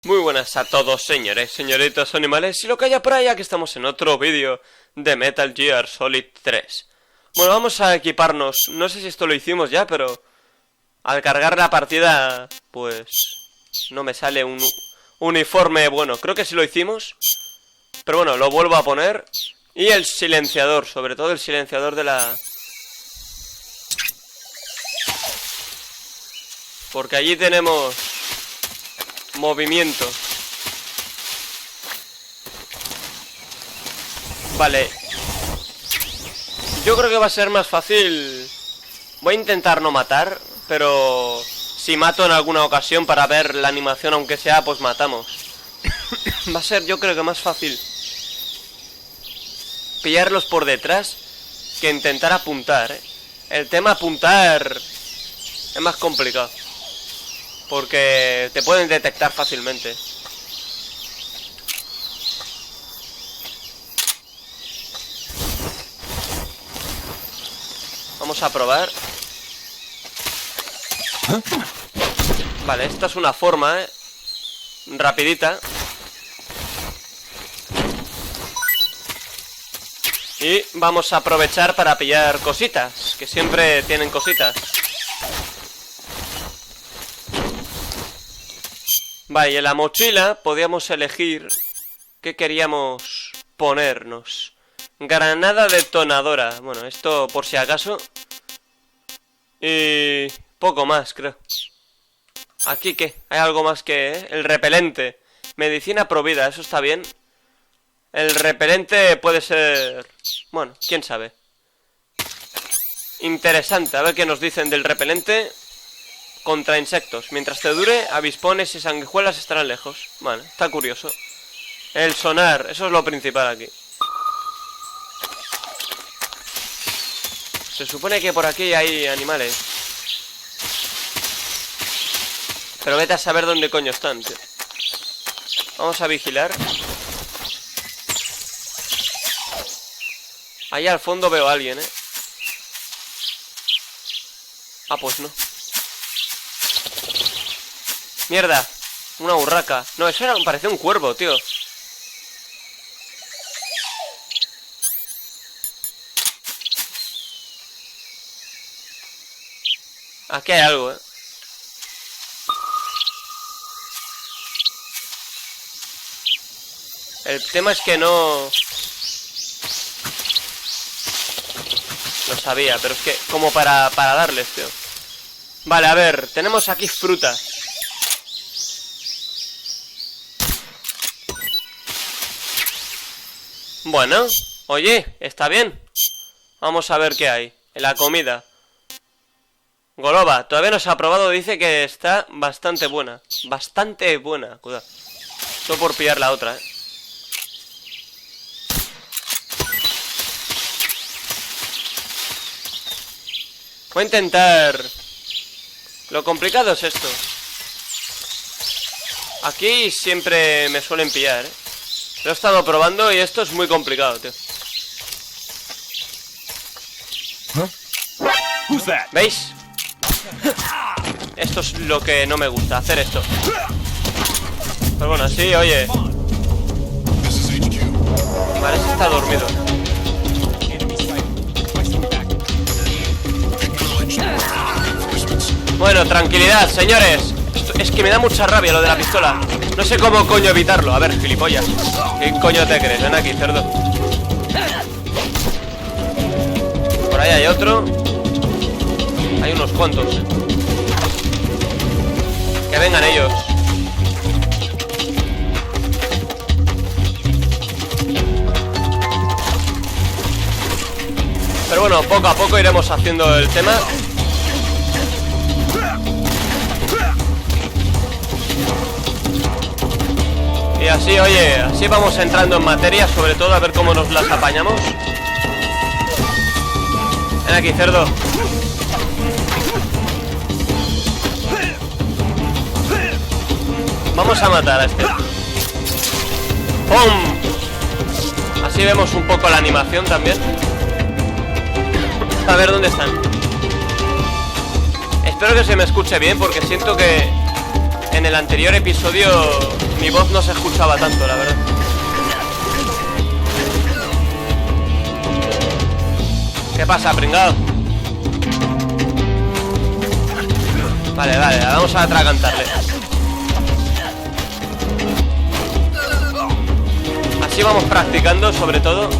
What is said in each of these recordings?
Muy buenas a todos, señores, señoritas, animales y lo que haya por allá, que estamos en otro vídeo de Metal Gear Solid 3. Bueno, vamos a equiparnos. No sé si esto lo hicimos ya, pero al cargar la partida, pues no me sale un uniforme bueno. Creo que sí lo hicimos, pero bueno, lo vuelvo a poner. Y el silenciador, sobre todo el silenciador de la... porque allí tenemos movimiento. Vale. Yo creo que va a ser más fácil. Voy a intentar no matar, pero si mato en alguna ocasión para ver la animación, aunque sea, pues matamos. Va a ser, yo creo que más fácil pillarlos por detrás que intentar apuntar, ¿eh? El tema apuntar es más complicado, porque te pueden detectar fácilmente. Vamos a probar. Vale, esta es una forma, rapidita. Y vamos a aprovechar para pillar cositas, que siempre tienen cositas. Vale, y en la mochila podíamos elegir qué queríamos ponernos. Granada detonadora. Bueno, esto por si acaso. Y poco más, creo. ¿Aquí qué? ¿Hay algo más que el repelente? Medicina provida, eso está bien. El repelente puede ser... bueno, quién sabe. Interesante, a ver qué nos dicen del repelente. Contra insectos. Mientras te dure, avispones y sanguijuelas estarán lejos. Vale, está curioso. El sonar, eso es lo principal aquí. Se supone que por aquí hay animales, pero vete a saber dónde coño están, tío. Vamos a vigilar. Ahí al fondo veo a alguien, Ah, pues no. Mierda, una urraca. No, eso era, parecía un cuervo, tío. Aquí hay algo, El tema es que no... lo sabía, pero es que como para darles, tío. Vale, a ver, tenemos aquí fruta. Bueno, oye, está bien. Vamos a ver qué hay en la comida. Goloba, todavía no se ha probado, dice que está bastante buena. Bastante buena, cuidado. Todo por pillar la otra, Voy a intentar... lo complicado es esto. Aquí siempre me suelen pillar, Lo he estado probando y esto es muy complicado, tío. ¿Veis? Esto es lo que no me gusta, hacer esto. Pero bueno, así, oye. Vale, ese está dormido. Bueno, tranquilidad, señores. Esto es que me da mucha rabia lo de la pistola. No sé cómo coño evitarlo. A ver, gilipollas. ¿Qué coño te crees? Ven aquí, cerdo. Por ahí hay otro. Hay unos cuantos. Que vengan ellos. Pero bueno, poco a poco iremos haciendo el tema. Y así, oye, así vamos entrando en materia, sobre todo a ver cómo nos las apañamos. Ven aquí, cerdo. Vamos a matar a este. ¡Pum! Así vemos un poco la animación también. A ver dónde están. Espero que se me escuche bien, porque siento que en el anterior episodio mi voz no se escuchaba tanto, la verdad. ¿Qué pasa, pringado? Vale, vamos a atragantarle. Así vamos practicando, sobre todo.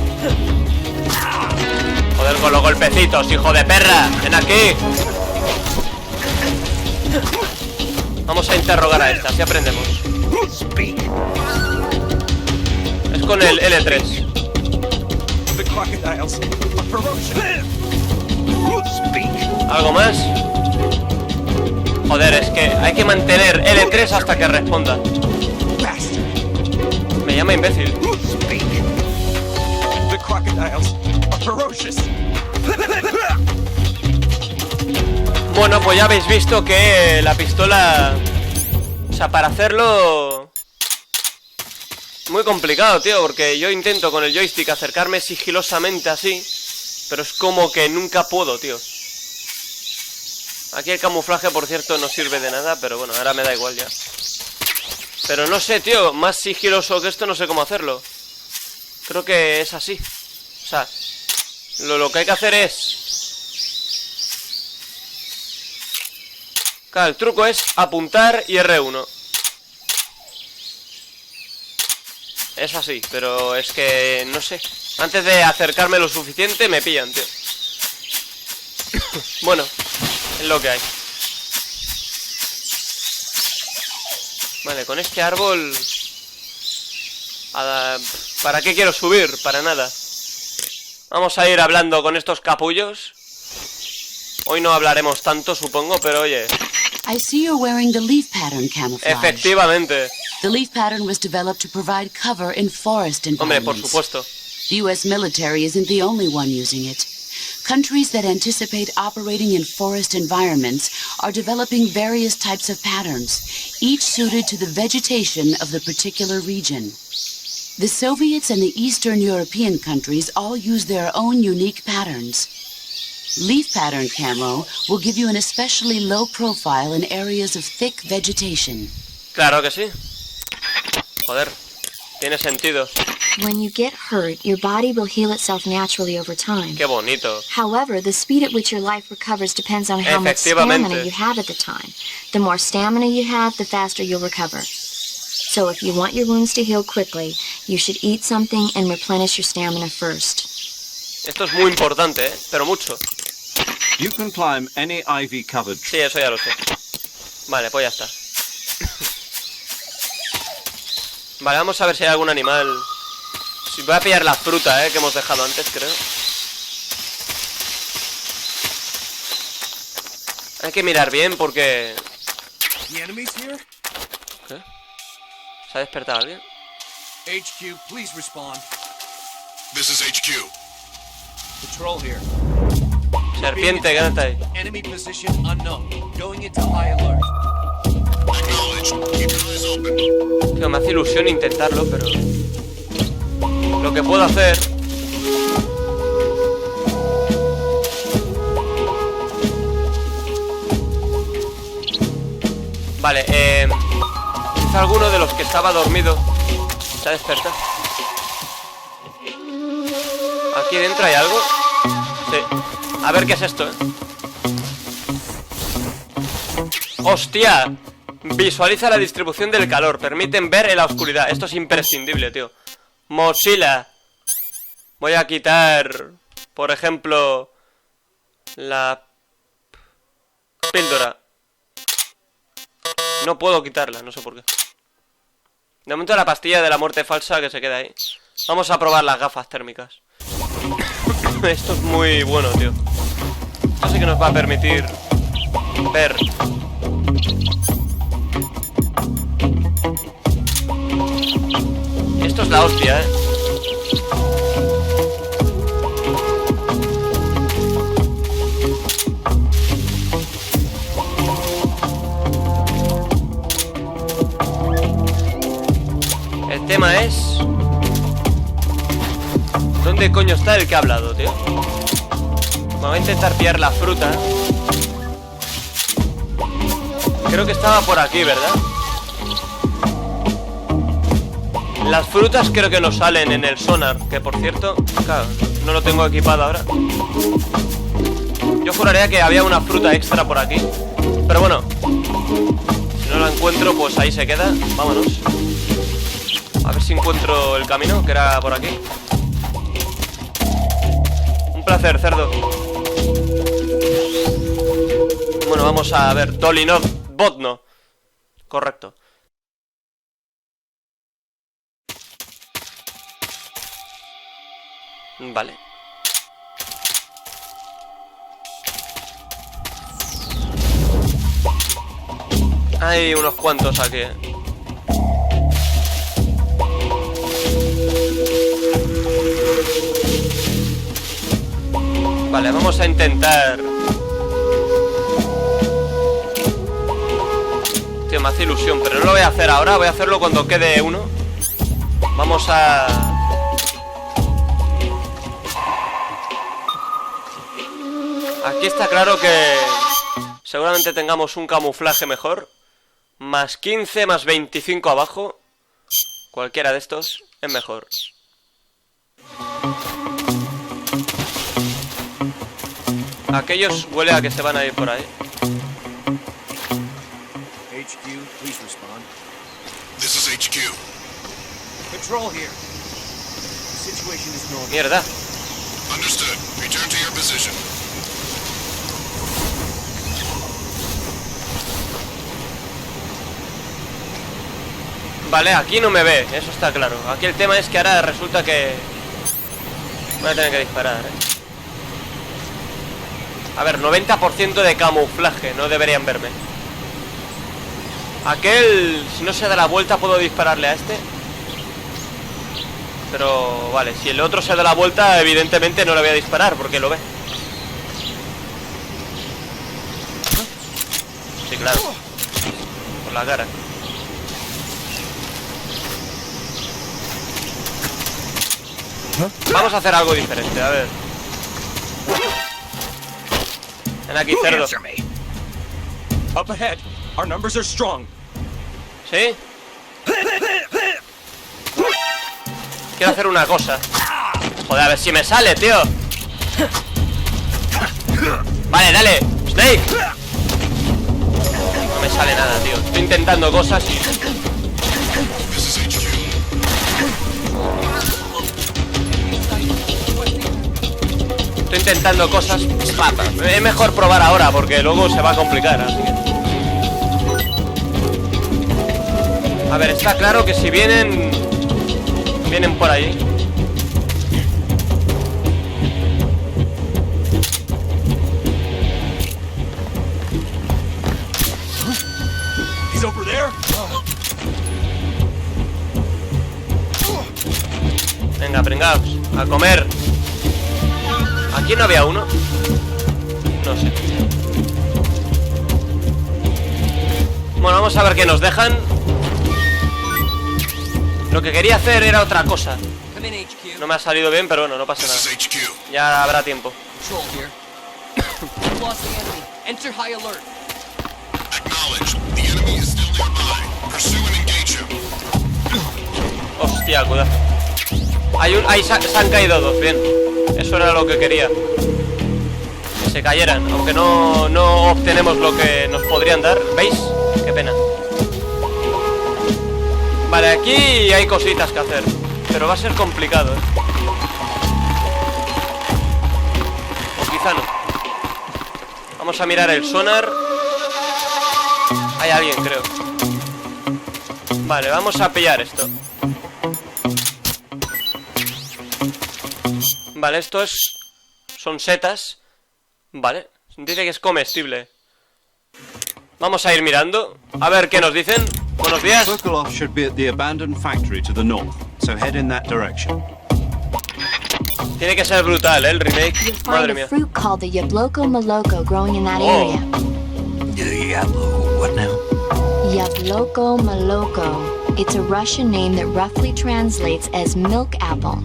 Joder, con los golpecitos, hijo de perra. Ven aquí. Vamos a interrogar a esta, así aprendemos. Es con el L3. ¿Algo más? Joder, es que hay que mantener L3 hasta que responda. Me llama imbécil. Bueno, pues ya habéis visto que la pistola... O sea, para hacerlo... Muy complicado, tío, porque yo intento con el joystick acercarme sigilosamente así, pero es como que nunca puedo, tío. Aquí el camuflaje, por cierto, no sirve de nada, pero bueno, ahora me da igual ya. Pero no sé, tío, más sigiloso que esto no sé cómo hacerlo. Creo que es así. O sea, lo que hay que hacer es... Claro, el truco es apuntar y R1. Es así, pero es que no sé. Antes de acercarme lo suficiente me pillan, tío. Bueno, es lo que hay. Vale, con este árbol... ¿Para qué quiero subir? Para nada. Vamos a ir hablando con estos capullos. Hoy no hablaremos tanto, supongo, pero oye... I see you're wearing the leaf pattern camouflage. Efectivamente. The leaf pattern was developed to provide cover in forest environments. Hombre, por supuesto. The U.S. military isn't the only one using it. Countries that anticipate operating in forest environments are developing various types of patterns, each suited to the vegetation of the particular region. The Soviets and the Eastern European countries all use their own unique patterns. Leaf pattern camo will give you an especially low profile in areas of thick vegetation. Claro que sí. Joder, tiene sentido. When you get hurt, your body will heal itself naturally over time. Qué bonito. However, the speed at which your life recovers depends on how much stamina you have at the time. The more stamina you have, the faster you'll recover. So if you want your wounds to heal quickly, you should eat something and replenish your stamina first. Esto es muy importante, pero mucho. You can climb any ivy covered tree. Sí, eso ya lo sé. Vale, pues ya está. Vale, vamos a ver si hay algún animal. Si voy a pillar la fruta, que hemos dejado antes, creo. Hay que mirar bien porque... ¿Qué? ¿Se ha despertado alguien? HQ, please respond. This is HQ. Patrol here. Serpiente, ¿qué está ahí? Enemy position unknown. Going into high alert. Acknowledged. Keep your eyes open. Tío, me hace ilusión intentarlo, pero... Lo que puedo hacer... Vale, quizá alguno de los que estaba dormido se ha despertado. ¿Aquí dentro hay algo? Sí. A ver qué es esto, ¡Hostia! Visualiza la distribución del calor. Permiten ver en la oscuridad. Esto es imprescindible, tío. Mozilla. Voy a quitar, por ejemplo, la píldora. No puedo quitarla, no sé por qué. De momento la pastilla de la muerte falsa que se queda ahí. Vamos a probar las gafas térmicas. Esto es muy bueno, tío. Así que nos va a permitir ver. Esto es la hostia, El tema es... ¿Dónde coño está el que ha hablado, tío? Voy a intentar pillar la fruta. Creo que estaba por aquí, ¿verdad? Las frutas creo que no salen en el sonar, que por cierto, claro, no lo tengo equipado ahora. Yo juraría que había una fruta extra por aquí, pero bueno, si no la encuentro, pues ahí se queda. Vámonos. A ver si encuentro el camino, que era por aquí. Un placer, cerdo. Bueno, vamos a ver. Dolinov Vodno. Correcto. Vale. Hay unos cuantos aquí. Vale, vamos a intentar. Tío, me hace ilusión, pero no lo voy a hacer ahora. Voy a hacerlo cuando quede uno. Vamos a... Aquí está claro que seguramente tengamos un camuflaje mejor. Más 15, más 25 abajo. Cualquiera de estos es mejor. Aquellos huele a que se van a ir por ahí. HQ, please respond. This is HQ. Patrol here. The situation is normal. Mierda. Understood. Return to your position. Vale, aquí no me ve, eso está claro. Aquí el tema es que ahora resulta que voy a tener que disparar, A ver, 90% de camuflaje, no deberían verme. Aquel, si no se da la vuelta, puedo dispararle a este. Pero, vale, si el otro se da la vuelta, evidentemente no le voy a disparar, porque lo ve. Sí, claro. Por la cara. Vamos a hacer algo diferente, a ver. Ven aquí, cerdo. Up ahead. Our numbers are strong. ¿Sí? Quiero hacer una cosa. Joder, a ver si me sale, tío. Vale, dale, Snake. No me sale nada, tío. Estoy intentando cosas y... This is HQ. Estoy intentando cosas. Es mejor probar ahora porque luego se va a complicar, así que... A ver, está claro que si vienen... Vienen por ahí. He's over there. Venga, pringaos, a comer. ¿Aquí no había uno? No sé. Bueno, vamos a ver qué nos dejan. Lo que quería hacer era otra cosa. No me ha salido bien, pero bueno, no pasa This nada. is HQ. Ya habrá tiempo. Patrol here. We've lost the enemy. Enter high alert. Acknowledged. The enemy is still nearby. Pursue and engage him. Hostia, cuidado. Ahí se han caído dos, bien. Eso era lo que quería. Que se cayeran, aunque no obtenemos lo que nos podrían dar. ¿Veis? Qué pena. Vale, aquí hay cositas que hacer, pero va a ser complicado, O quizá no. Vamos a mirar el sonar. Hay alguien, creo. Vale, vamos a pillar esto. Vale, esto es... Son setas. Vale, dice que es comestible. Vamos a ir mirando. A ver qué nos dicen. Buenos días. Sokolov should be at the abandoned factory to the north, so head in that direction. Tiene que ser brutal, el remake. You'll Madre find a mía. fruit called the Yabloko Maloko growing in that area. What now? Yabloko Maloko. It's a Russian name that roughly translates as milk apple.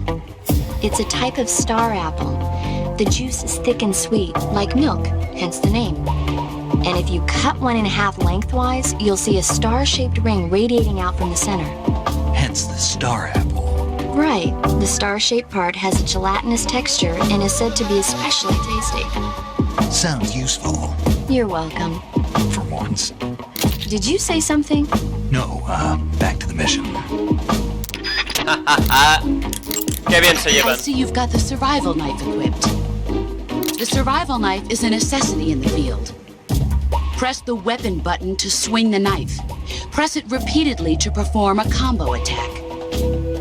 It's a type of star apple. The juice is thick and sweet, like milk, hence the name. And if you cut one in half lengthwise, you'll see a star-shaped ring radiating out from the center. Hence That's the star apple. Right. The star-shaped part has a gelatinous texture and is said to be especially tasty. Sounds useful. You're welcome. For once. Did you say something? No, back to the mission. Qué bien se llevan. I see you've got the survival knife equipped. The survival knife is a necessity in the field. Press the weapon button to swing the knife. Press it repeatedly to perform a combo attack.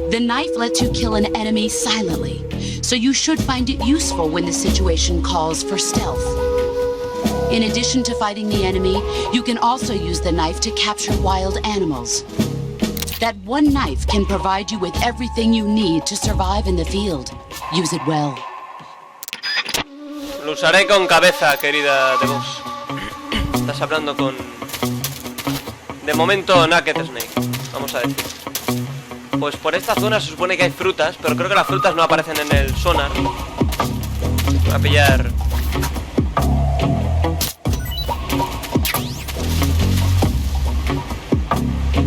The knife lets you kill an enemy silently, so you should find it useful when the situation calls for stealth. In addition to fighting the enemy, you can also use the knife to capture wild animals. That one knife can provide you with everything you need to survive in the field. Use it well. Lo usaré con cabeza, querida de vos. Estás hablando con... De momento, Naked Snake. Vamos a decir. Pues por esta zona se supone que hay frutas, pero creo que las frutas no aparecen en el sonar. Voy a pillar...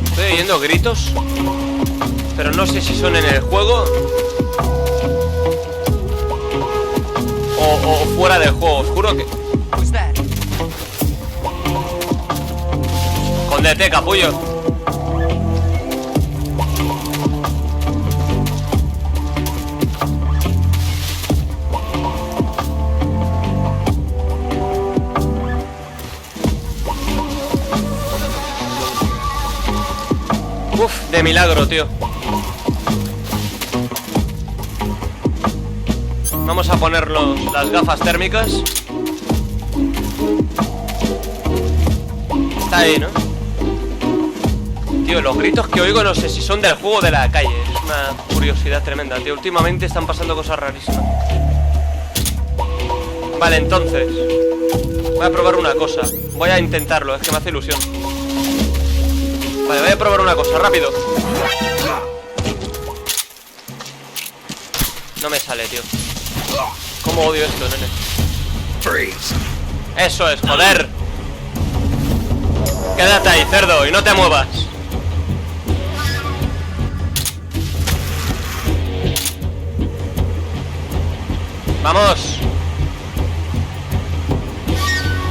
Estoy oyendo gritos, pero no sé si son en el juego o fuera del juego. Os juro que... Escóndete, capullo. Uf, de milagro, tío. Vamos a ponernos las gafas térmicas. Está ahí, ¿no? Tío, los gritos que oigo no sé si son del juego o de la calle. Es una curiosidad tremenda, tío. Últimamente están pasando cosas rarísimas. Vale, entonces voy a probar una cosa. Voy a intentarlo, es que me hace ilusión. Vale, voy a probar una cosa, rápido. No me sale, tío. Cómo odio esto, nene. Freeze. Eso es, joder. Quédate ahí, cerdo, y no te muevas. Vamos.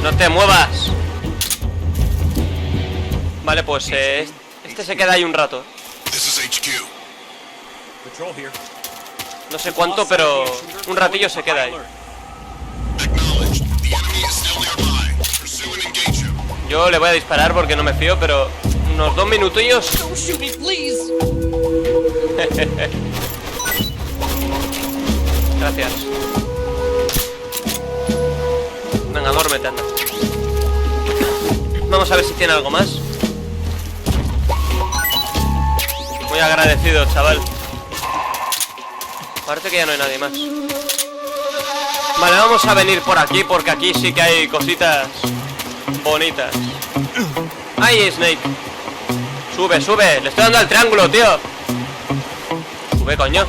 No te muevas. Vale, pues este se queda ahí un rato. No sé cuánto, pero un ratillo se queda ahí. Yo le voy a disparar porque no me fío, pero unos 2 minutillos. Gracias. Venga, duérmete, anda. Vamos a ver si tiene algo más. Muy agradecido, chaval. Parece que ya no hay nadie más. Vale, vamos a venir por aquí, porque aquí sí que hay cositas bonitas. ¡Ay, Snake! Sube, sube. Le estoy dando al triángulo, tío. Sube, coño.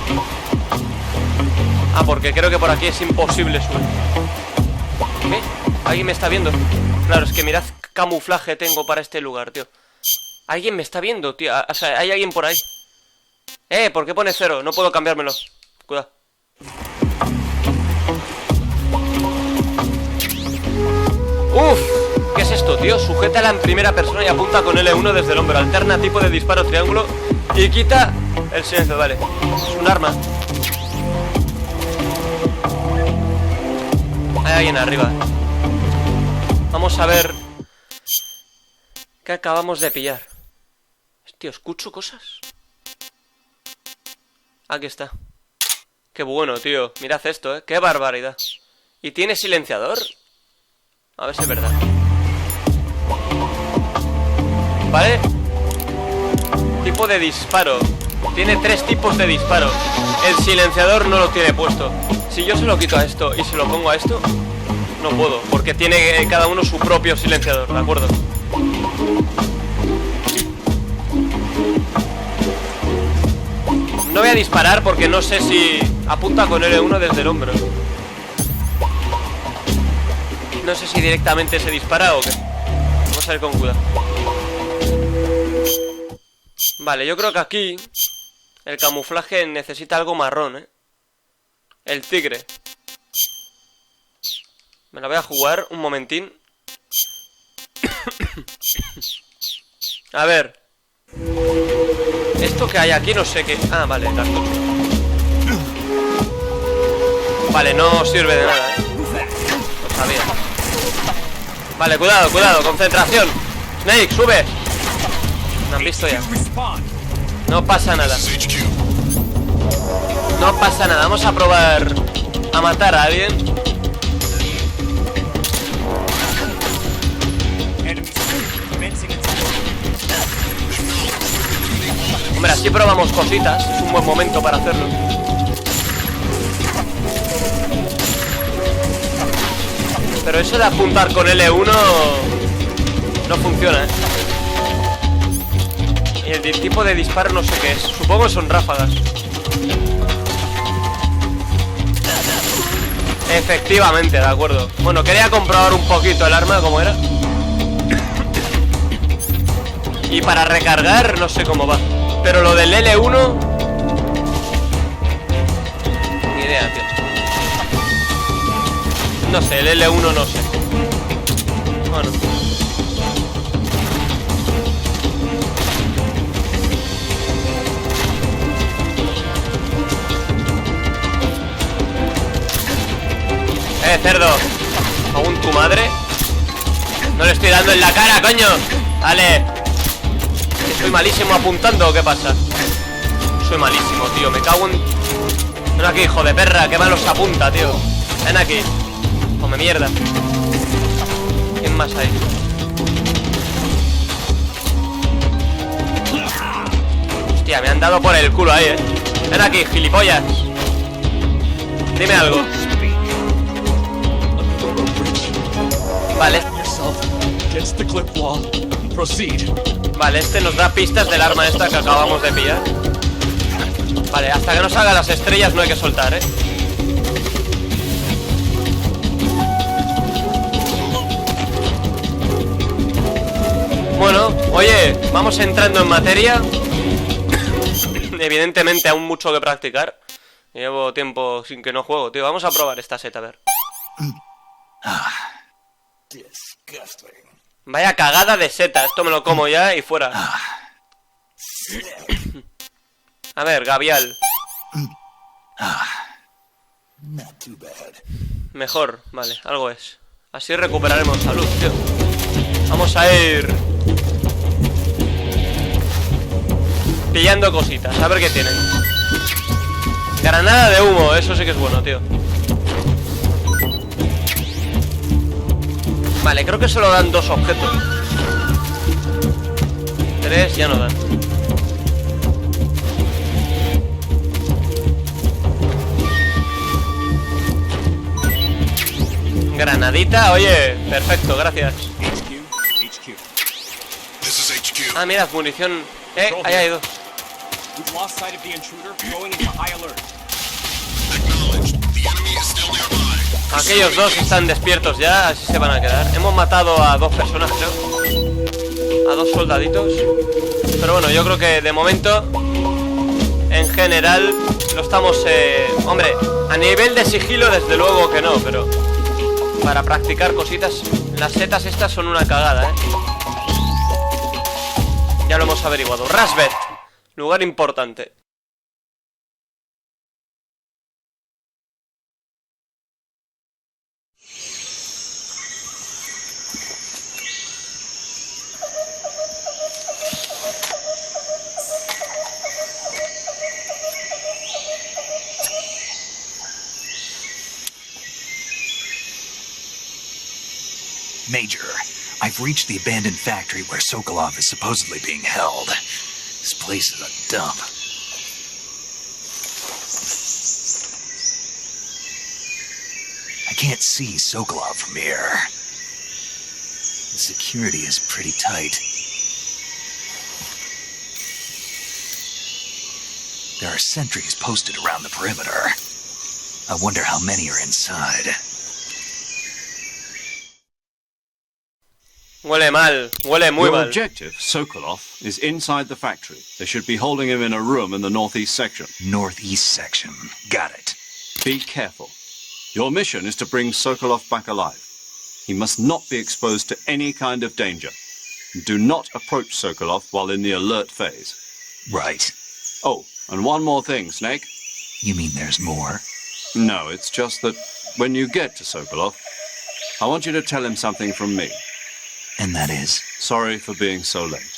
Ah, porque creo que por aquí es imposible subir. ¿Qué? ¿Alguien me está viendo? Claro, es que mirad qué camuflaje tengo para este lugar, tío. Alguien me está viendo, tío. O sea, hay alguien por ahí. ¿Por qué pone 0? No puedo cambiármelo. Cuidado. ¡Uf! ¿Qué es esto, tío? Sujétala en primera persona y apunta con L1 desde el hombro. Alterna tipo de disparo triángulo y quita el silencio, vale. Es un arma. Hay alguien arriba. Vamos a ver qué acabamos de pillar. Tío, ¿escucho cosas? Aquí está. Qué bueno, tío. Mirad esto, qué barbaridad. ¿Y tiene silenciador? A ver si es verdad. Vale. Tipo de disparo. Tiene 3 tipos de disparo. El silenciador no lo tiene puesto. Si yo se lo quito a esto y se lo pongo a esto, no puedo, porque tiene cada uno su propio silenciador, ¿de acuerdo? No voy a disparar porque no sé si apunta con L1 desde el hombro. No sé si directamente se dispara o qué. Vamos a ir con cuidado. Vale, yo creo que aquí El camuflaje necesita algo marrón, ¿eh? El tigre. Me la voy a jugar un momentín. A ver. Esto que hay aquí no sé qué... Ah, vale, las dos. Vale, no sirve de nada, ¿eh? Lo sabía. Vale, cuidado, cuidado, concentración. Snake, sube. Me han visto ya. No pasa nada. No pasa nada, vamos a probar a matar a alguien. Hombre, así probamos cositas. Es un buen momento para hacerlo. Pero eso de apuntar con L1 no funciona, ¿eh? Y el tipo de disparo no sé qué es. Supongo que son ráfagas. Efectivamente, de acuerdo. Bueno, quería comprobar un poquito el arma, cómo era. Y para recargar, no sé cómo va. Pero lo del L1... Ni idea, tío. No sé, el L1 no sé. Bueno. Cerdo. ¿Aún tu madre? No le estoy dando en la cara, coño. Dale. ¿Soy malísimo apuntando o qué pasa? Soy malísimo, tío, me cago en... Ven aquí, hijo de perra, qué malo se apunta, tío. Ven aquí. Come mierda. ¿Quién más hay? Hostia, me han dado por el culo ahí, Ven aquí, gilipollas. Dime algo. Vale. Vale, este nos da pistas del arma esta que acabamos de pillar. Vale, hasta que no salgan las estrellas no hay que soltar, Bueno, oye, vamos entrando en materia. Evidentemente aún mucho que practicar. Llevo tiempo sin que no juego, tío. Vamos a probar esta seta, a ver. Vaya cagada de seta. Esto me lo como ya y fuera. A ver, gavial. Mejor, vale, algo es. Así recuperaremos salud, tío. Vamos a ir pillando cositas, a ver qué tienen. Granada de humo, eso sí que es bueno, tío. Vale, creo que solo dan 2 objetos. 3 ya no dan. Granadita, oye, perfecto, gracias. Ah, mira, munición. Ahí hay 2. Aquellos 2 están despiertos ya, así se van a quedar. Hemos matado a 2 personas, creo. A 2 soldaditos. Pero bueno, yo creo que de momento, en general, lo estamos... Hombre, a nivel de sigilo desde luego que no, pero... Para practicar cositas, las setas estas son una cagada, Ya lo hemos averiguado. Rasbet, lugar importante. Major, I've reached the abandoned factory where Sokolov is supposedly being held. This place is a dump. I can't see Sokolov from here. The security is pretty tight. There are sentries posted around the perimeter. I wonder how many are inside. Huele mal, huele muy Your mal. objective, Sokolov, is inside the factory. They should be holding him in a room in the northeast section. Northeast section. Got it. Be careful. Your mission is to bring Sokolov back alive. He must not be exposed to any kind of danger. Do not approach Sokolov while in the alert phase. Right. Oh, and one more thing, Snake. You mean there's more? No, it's just that when you get to Sokolov, I want you to tell him something from me. And that is? Sorry for being so late.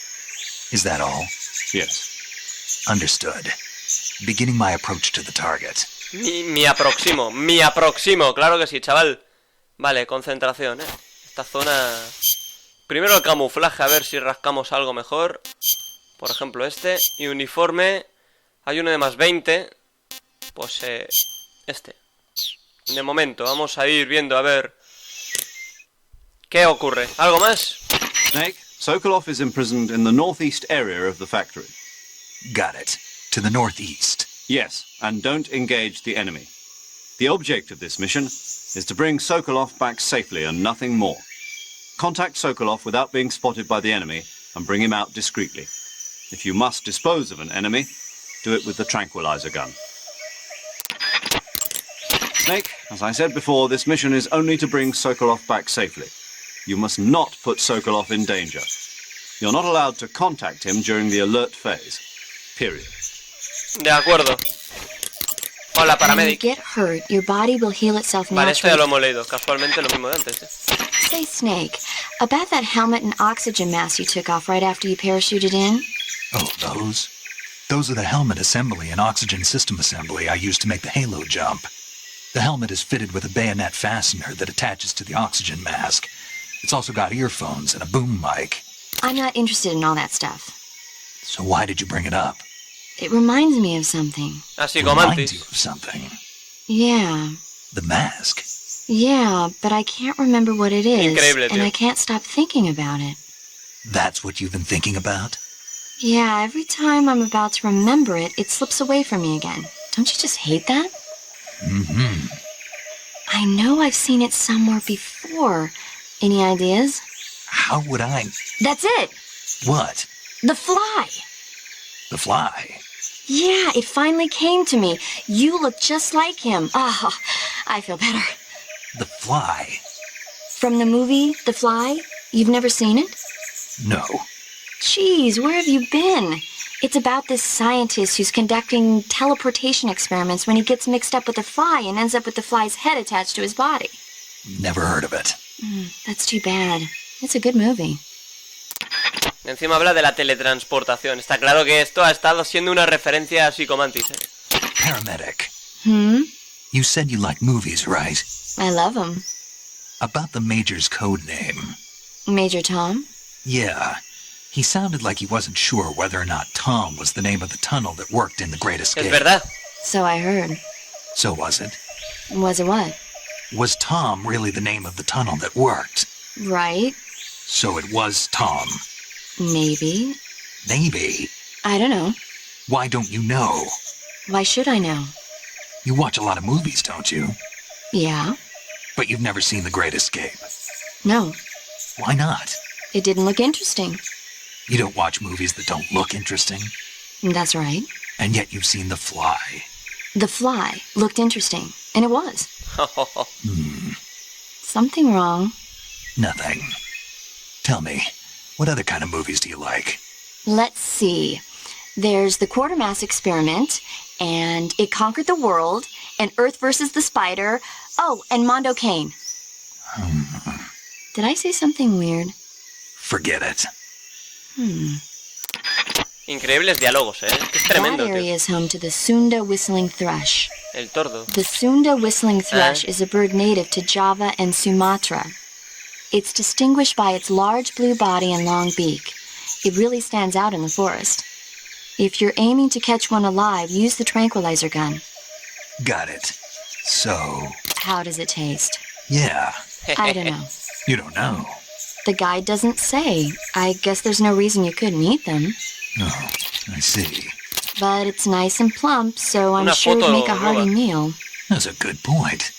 Is that all? Yes. Understood. Beginning my approach to the target. Me aproximo, claro que sí, chaval. Vale, concentración, Esta zona... Primero el camuflaje, a ver si rascamos algo mejor. Por ejemplo este. Y uniforme. Hay uno de más 20. Pues este. De momento, vamos a ir viendo a ver qué ocurre. ¿Algo más? Snake, Sokolov is imprisoned in the northeast area of the factory. Got it. To the northeast. Yes, and don't engage the enemy. The object of this mission is to bring Sokolov back safely and nothing more. Contact Sokolov without being spotted by the enemy and bring him out discreetly. If you must dispose of an enemy, do it with the tranquilizer gun. Snake, as I said before, this mission is only to bring Sokolov back safely. You must not put Sokolov in danger. You're not allowed to contact him during the alert phase. Period. De acuerdo. Hola, When you paramedic. get hurt, your body will heal itself Vale, esto ya lo naturally. hemos leído. Casualmente lo mismo de antes, Say, Snake, about that helmet and oxygen mask you took off right after you parachuted in? Oh, those? Those are the helmet assembly and oxygen system assembly I used to make the halo jump. The helmet is fitted with a bayonet fastener that attaches to the oxygen mask. It's also got earphones and a boom mic. I'm not interested in all that stuff. So why did you bring it up? It reminds me of something. Así como Reminds you antes. of something. Yeah. The mask. Yeah, but I can't remember what it is. Increíble, and tío. I can't stop thinking about it. That's what you've been thinking about? Yeah, every time I'm about to remember it, it slips away from me again. Don't you just hate that? Mm-hmm. I know I've seen it somewhere before. Any ideas? How would I... That's it! What? The fly! The fly? Yeah, it finally came to me. You look just like him. Ah, I feel better. The fly? From the movie, The Fly? You've never seen it? No. Jeez, where have you been? It's about this scientist who's conducting teleportation experiments when he gets mixed up with a fly and ends up with the fly's head attached to his body. Never heard of it. That's too bad. It's a good movie. Encima habla de la teletransportación. Está claro que esto ha estado siendo una referencia a Psicomantis, Paramedic. Hmm? You said you like movies, right? I love him. About the Major's code name. Major Tom? Yeah. He sounded like he wasn't sure whether or not Tom was the name of the tunnel that worked in The Great Escape. Es verdad. So I heard. So was it? Was it what? Was Tom really the name of the tunnel that worked? Right? So it was Tom. Maybe. Maybe. I don't know. Why don't you know? Why should I know? You watch a lot of movies, don't you? Yeah. But you've never seen The Great Escape. No. Why not? It didn't look interesting. You don't watch movies that don't look interesting, That's right. and yet you've seen The Fly. The Fly looked interesting, and it was. Hmm. Something wrong. Nothing. Tell me, what other kind of movies do you like? Let's see. There's the Quartermass Experiment, and It Conquered the World, and Earth versus the Spider. Oh, and Mondo Kane. Did I say something weird? Forget it. Increíbles diálogos, Es que es That tremendo, tío. area is home to the Sunda whistling thrush. El tordo. The Sunda whistling thrush is a bird native to Java and Sumatra. It's distinguished by its large blue body and long beak. It really stands out in the forest. If you're aiming to catch one alive, use the tranquilizer gun. Got it. So, How does it taste? yeah, I don't know. you don't know. The guide doesn't say. I guess there's no reason you couldn't eat them. Oh, I see. But it's nice and plump, so I'm Una sure it'd foto, make a hearty Lola. meal. That's a good point.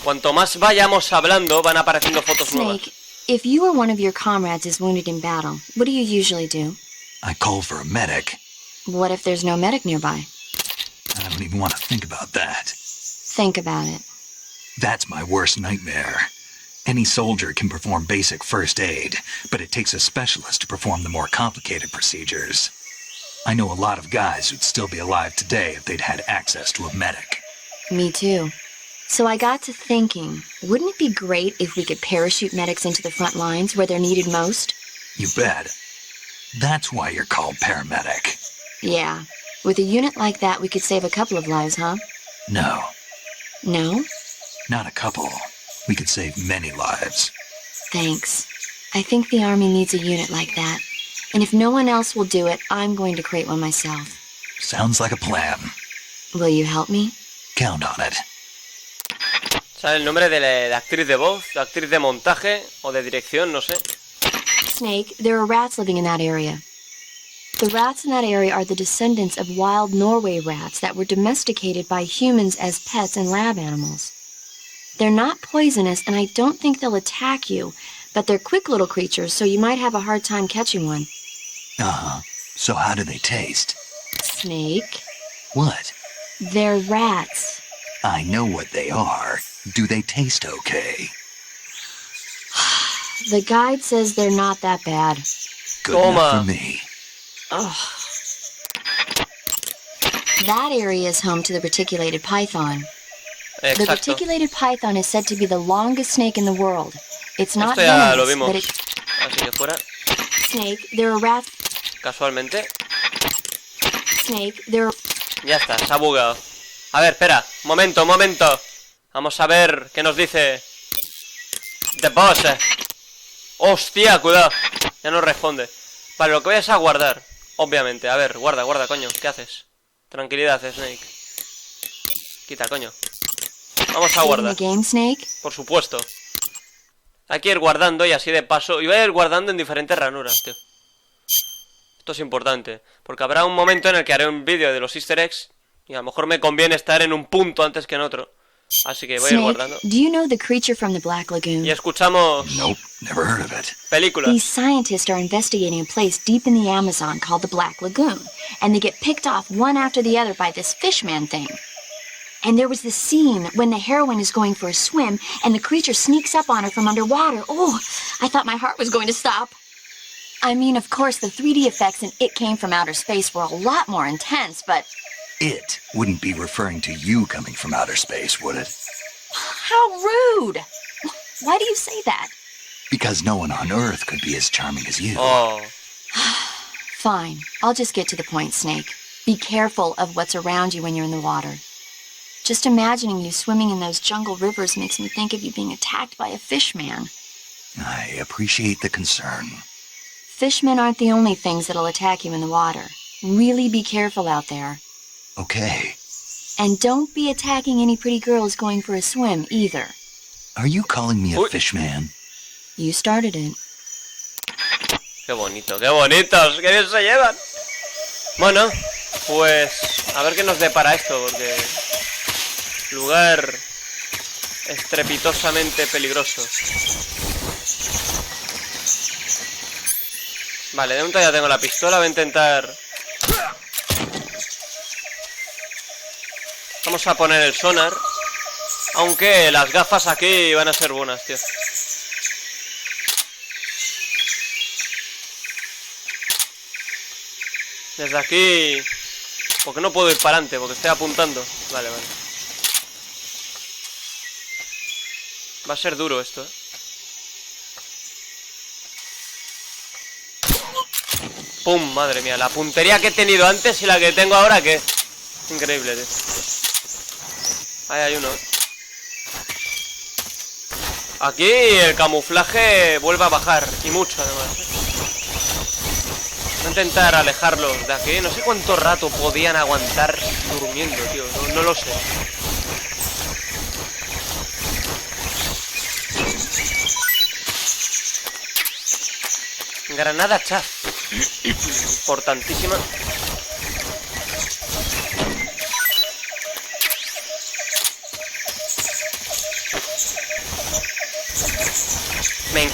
Cuanto más vayamos hablando, van apareciendo fotos nuevas. Snake, if you or one of your comrades is wounded in battle, what do you usually do? I call for a medic. What if there's no medic nearby? I don't even want to think about that. Think about it. That's my worst nightmare. Any soldier can perform basic first aid, but it takes a specialist to perform the more complicated procedures. I know a lot of guys who'd still be alive today if they'd had access to a medic. Me too. So I got to thinking, wouldn't it be great if we could parachute medics into the front lines where they're needed most? You bet. That's why you're called paramedic. Yeah. With a unit like that, we could save a couple of lives, huh? No, No? not a couple. We could save many lives. Thanks. I think the Army needs a unit like that. And if no one else will do it, I'm going to create one myself. Sounds like a plan. Will you help me? Count on it. ¿Sabe el nombre de la actriz de voz, de actriz de montaje o de dirección? No sé. Snake, there are rats living in that area. The rats in that area are the descendants of wild Norway rats that were domesticated by humans as pets and lab animals. They're not poisonous, and I don't think they'll attack you, but they're quick little creatures, so you might have a hard time catching one. Uh-huh. So how do they taste? Snake, What? they're rats. I know what they are. Do they taste okay? The guide says they're not that bad. Good Toma. enough for me. Ugh. That area is home to the reticulated python. The Exacto. reticulated python is said to be the longest snake in the world. It's not Esto ya lo venomous, vimos. but it... Así que fuera. Snake, there are rats... Casualmente. Snake, there are... Ya está, se ha bugado. A ver, espera. Momento, momento. Vamos a ver qué nos dice The Boss. Hostia, cuidado. Ya no responde. Vale, lo que voy a es a guardar. Obviamente. A ver, guarda, guarda, coño. ¿Qué haces? Tranquilidad, Snake. Quita, coño. Vamos a Saving guardar. the game, Snake? Por supuesto. Hay que ir guardando y así de paso. Y voy a ir guardando en diferentes ranuras, tío. Esto es importante. Porque habrá un momento en el que haré un vídeo de los easter eggs. Y a lo mejor me conviene estar en un punto antes que en otro. Así que voy a ir Snake, guardando. do you know the creature from the Black Lagoon? Y escuchamos Nope, never heard of it. películas. These scientists are investigating a place deep in the Amazon called the Black Lagoon, and they get picked off one after the other by this fishman thing. And there was this scene when the heroine is going for a swim, and the creature sneaks up on her from underwater. Oh, I thought my heart was going to stop. I mean, of course, the 3D effects in It Came from Outer Space were a lot more intense, but It wouldn't be referring to you coming from outer space, would it? how rude! Why do you say that? Because no one on Earth could be as charming as you. Oh, Fine, I'll just get to the point, Snake. Be careful of what's around you when you're in the water. Just imagining you swimming in those jungle rivers makes me think of you being attacked by a fishman. I appreciate the concern. Fishmen aren't the only things that'll attack you in the water. Really be careful out there. Okay. And don't be attacking any pretty girls going for a swim, either. Are you calling me a Uy. fishman? You started it. qué bonito, qué bonitos, qué bien se llevan. Bueno, pues a ver qué nos depara esto, porque lugar estrepitosamente peligroso. Vale, de momento ya tengo la pistola, voy a intentar... Vamos a poner el sonar. Aunque las gafas aquí van a ser buenas, tío. Desde aquí... Porque no puedo ir para adelante, porque estoy apuntando. Vale, vale. Va a ser duro esto, ¿eh? ¡Pum! Madre mía, la puntería que he tenido antes y la que tengo ahora, ¿qué? Increíble, tío. Ahí hay uno. Aquí el camuflaje vuelve a bajar. Y mucho, además, ¿eh? Voy a intentar alejarlos de aquí. No sé cuánto rato podían aguantar durmiendo, tío. No lo sé. Granada chaf. Importantísima.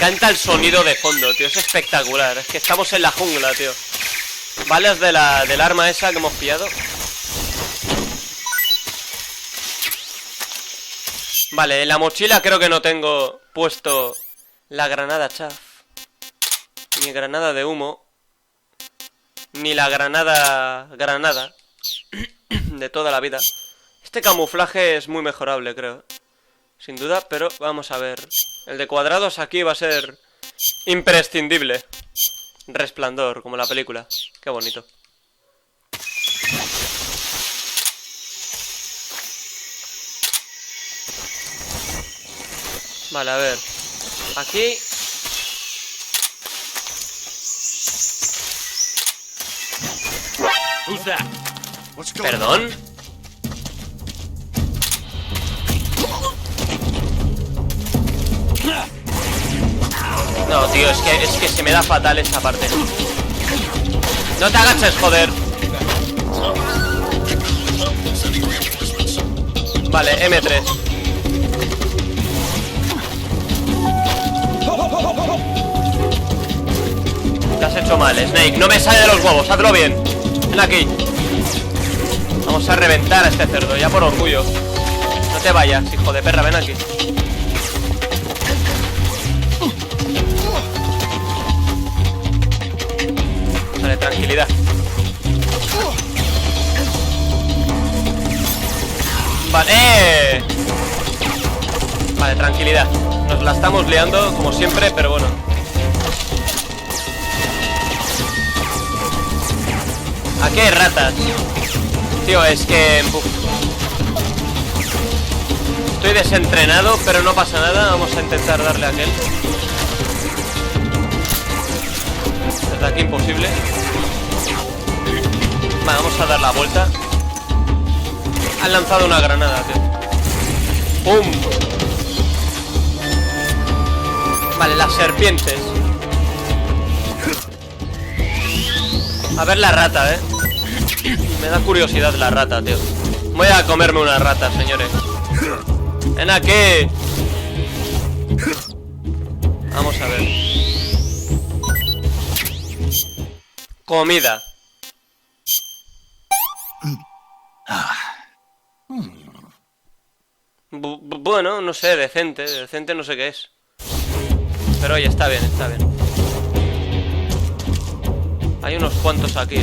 encanta el sonido de fondo, tío. Es espectacular. Es que estamos en la jungla, tío. Balas del arma esa que hemos pillado. Vale, en la mochila creo que no tengo puesto la granada chaff, ni granada de humo, ni la granada de toda la vida. Este camuflaje es muy mejorable, creo, sin duda, pero vamos a ver. El de cuadrados aquí va a ser imprescindible. Resplandor, como la película. Qué bonito. Vale, a ver. Aquí. ¿Perdón? No, tío, es que se me da fatal esa parte. No te agaches, joder. Vale, M3. Te has hecho mal, Snake. No me sale de los huevos, hazlo bien. Ven aquí. Vamos a reventar a este cerdo, ya por orgullo. No te vayas, hijo de perra, ven aquí. Vale, tranquilidad. Vale. Vale, tranquilidad. Nos la estamos liando como siempre, pero bueno. Aquí hay ratas. Tío, es que... Uf. Estoy desentrenado, pero no pasa nada. Vamos a intentar darle a aquel. Desde aquí imposible. Vale, vamos a dar la vuelta. Han lanzado una granada, tío. ¡Pum! Vale, las serpientes. A ver la rata, me da curiosidad la rata, tío. Voy a comerme una rata, señores. Ven aquí. Vamos a ver. Comida. Bueno, no sé, decente. Decente no sé qué es. Pero oye, está bien, está bien. Hay unos cuantos aquí,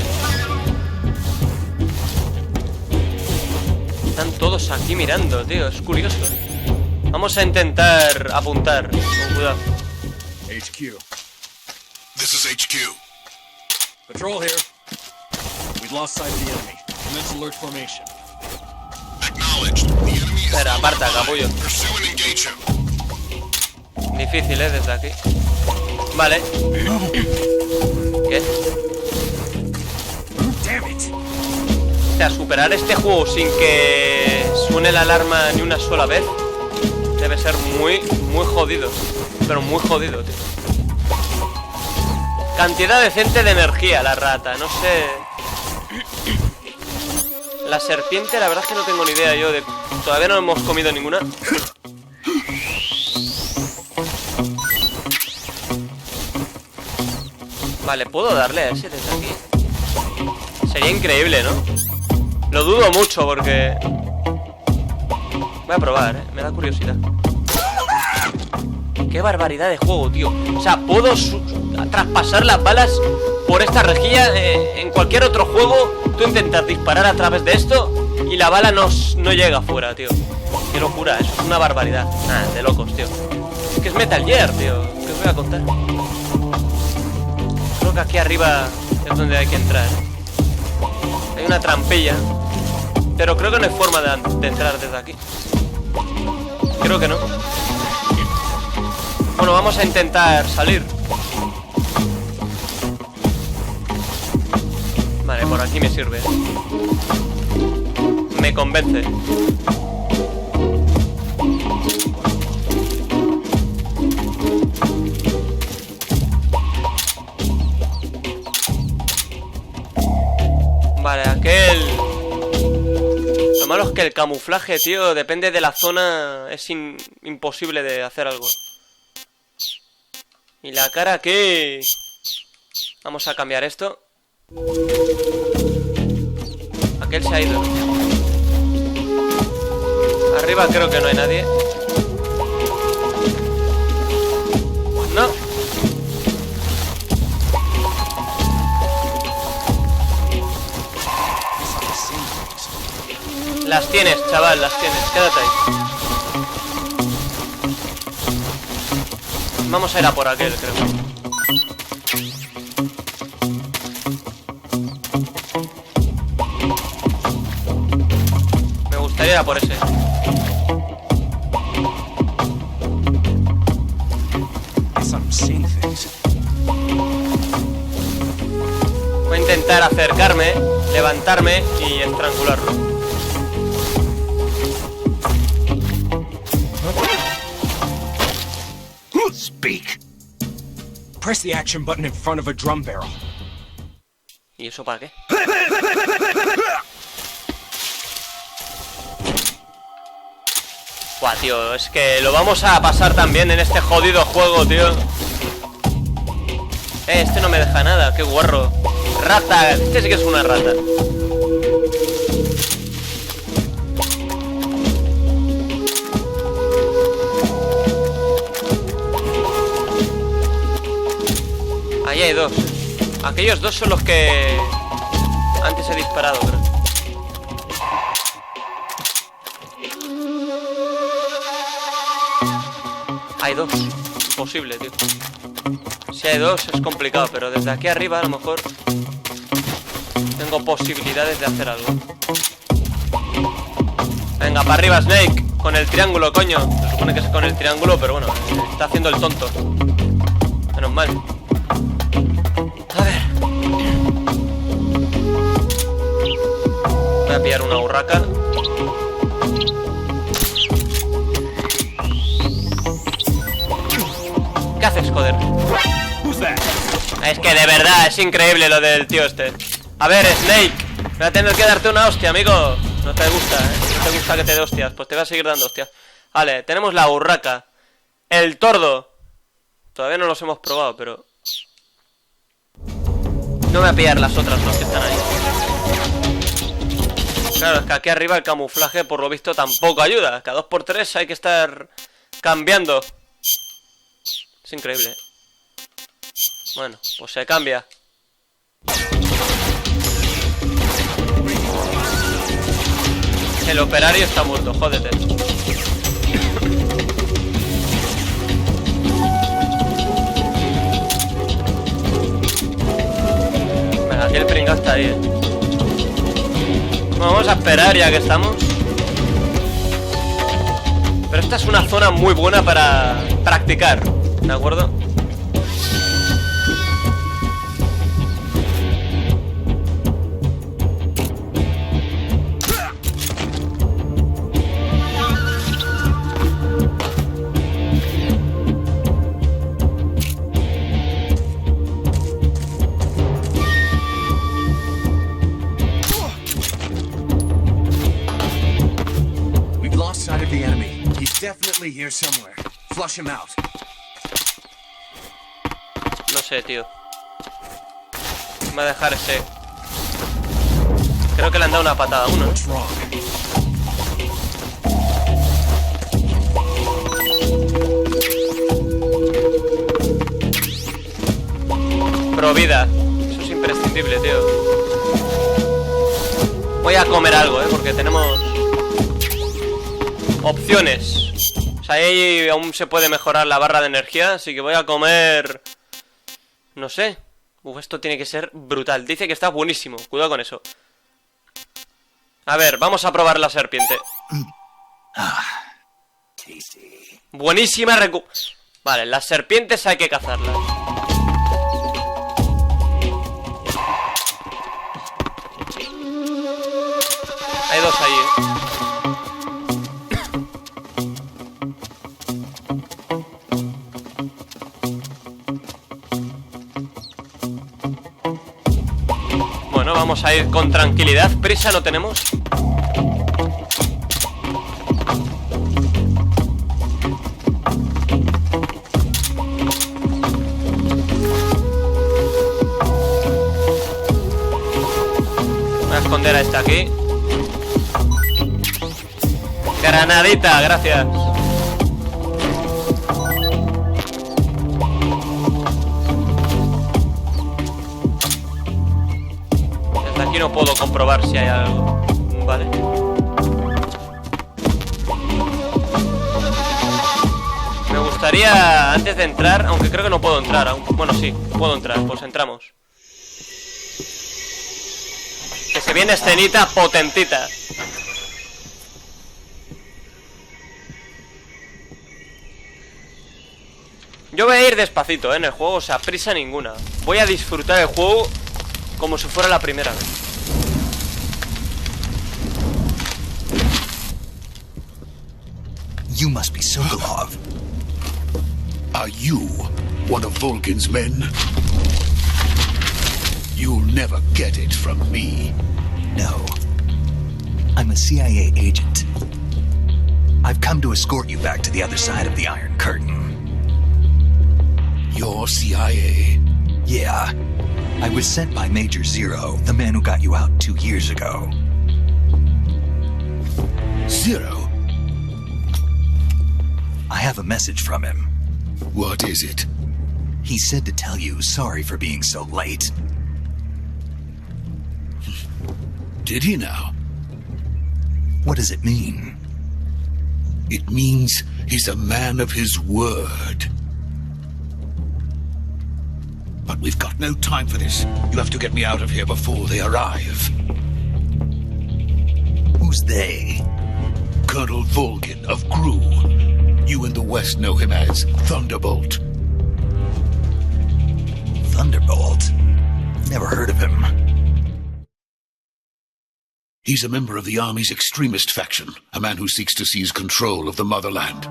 Están todos aquí mirando, tío. Es curioso. Vamos a intentar apuntar. Con cuidado. HQ. This is HQ. Patrol here. We've lost sight of the enemy. Commence alert formation. Acknowledged. The enemy is Espera, aparta, capullo. pursue and engage him. Difícil, desde aquí. Vale. ¿Qué? Damn it. O sea, superar este juego sin que suene la alarma ni una sola vez debe ser muy jodido. Pero muy jodido, tío. Cantidad decente de energía la rata, no sé. La serpiente, la verdad es que no tengo ni idea yo de... Todavía no hemos comido ninguna. Vale, puedo darle a ese desde aquí. Sería increíble, ¿no? Lo dudo mucho porque... Voy a probar, me da curiosidad. Qué barbaridad de juego, tío. O sea, puedo traspasar las balas por esta rejilla. En cualquier otro juego tú intentas disparar a través de esto y la bala no llega afuera, tío. Qué locura, eso es una barbaridad. Nah, de locos, tío. Es que es Metal Gear, tío. ¿Qué os voy a contar? Creo que aquí arriba es donde hay que entrar. Hay una trampilla, pero creo que no hay forma de entrar desde aquí. Creo que no. Bueno, vamos a intentar salir. Vale, por aquí me sirve. Me convence. Vale, aquel... Lo malo es que el camuflaje, tío, depende de la zona. Es imposible de hacer algo. Y la cara aquí. Vamos a cambiar esto. Aquel se ha ido. Arriba creo que no hay nadie. No. Las tienes, chaval, las tienes. Quédate ahí. Vamos a ir a por aquel, creo. Me gustaría ir a por ese. Voy a intentar acercarme, levantarme y estrangularlo. Speak. Press the action button in front of a drum barrel. ¿Y eso para qué? Buah, tío, es que lo vamos a pasar también en este jodido juego, tío. Este no me deja nada, qué guarro. Rata, este sí que es una rata. Ahí hay dos. Aquellos dos son los que antes he disparado, creo. Hay dos. Imposible, tío. Si hay dos es complicado, pero desde aquí arriba a lo mejor tengo posibilidades de hacer algo. Venga, para arriba, Snake. Con el triángulo, coño. Se supone que es con el triángulo, pero bueno, está haciendo el tonto. Menos mal. A ver. Voy a pillar una urraca. ¿Qué haces, joder? Es que de verdad es increíble lo del tío este. A ver, Snake, voy a tener que darte una hostia, amigo. No te gusta, ¿eh? No te gusta que te dé hostias. Pues te voy a seguir dando hostias. Vale, tenemos la urraca. El tordo. Todavía no los hemos probado, pero... No me voy a pillar las otras dos que están ahí. Claro, es que aquí arriba el camuflaje por lo visto tampoco ayuda. Cada 2x3 hay que estar cambiando. Es increíble. Bueno, pues se cambia. El operario está muerto, jódete. Venga, aquí el pringao está ahí, Bueno, vamos a esperar ya que estamos. Pero esta es una zona muy buena para practicar, ¿de acuerdo? Here somewhere. Flush him out. No sé, tío. Me va a dejar ese. Creo que le han dado una patada a uno, ¿eh? Pro vida. Eso es imprescindible, tío. Voy a comer algo, porque tenemos opciones. O sea, ahí aún se puede mejorar la barra de energía, así que voy a comer... No sé. Esto tiene que ser brutal. Dice que está buenísimo. Cuidado con eso. A ver, vamos a probar la serpiente. Buenísima Vale, las serpientes hay que cazarlas. Hay dos ahí, Bueno, vamos a ir con tranquilidad. Prisa no tenemos. esconder a este aquí. Granadita, gracias. Desde aquí no puedo comprobar si hay algo. Vale. Me gustaría, antes de entrar, aunque creo que no puedo entrar aún. Bueno, sí, puedo entrar, pues entramos. Que se viene escenita potentita. Yo voy a ir despacito, en el juego, o sea, prisa ninguna. Voy a disfrutar el juego como si fuera la primera vez. You must be Sokolov. Are you one of Volgin's men? You'll never get it from me. No. I'm a CIA agent. I've come to escort you back to the other side of the Iron Curtain. You're CIA? Yeah. I was sent by Major Zero, the man who got you out 2 years ago. Zero? I have a message from him. What is it? He said to tell you sorry for being so late. Did he now? What does it mean? It means he's a man of his word. But we've got no time for this. You have to get me out of here before they arrive. Who's they? Colonel Volgin of GRU. You in the West know him as Thunderbolt. Thunderbolt? Never heard of him. He's a member of the Army's extremist faction, a man who seeks to seize control of the motherland.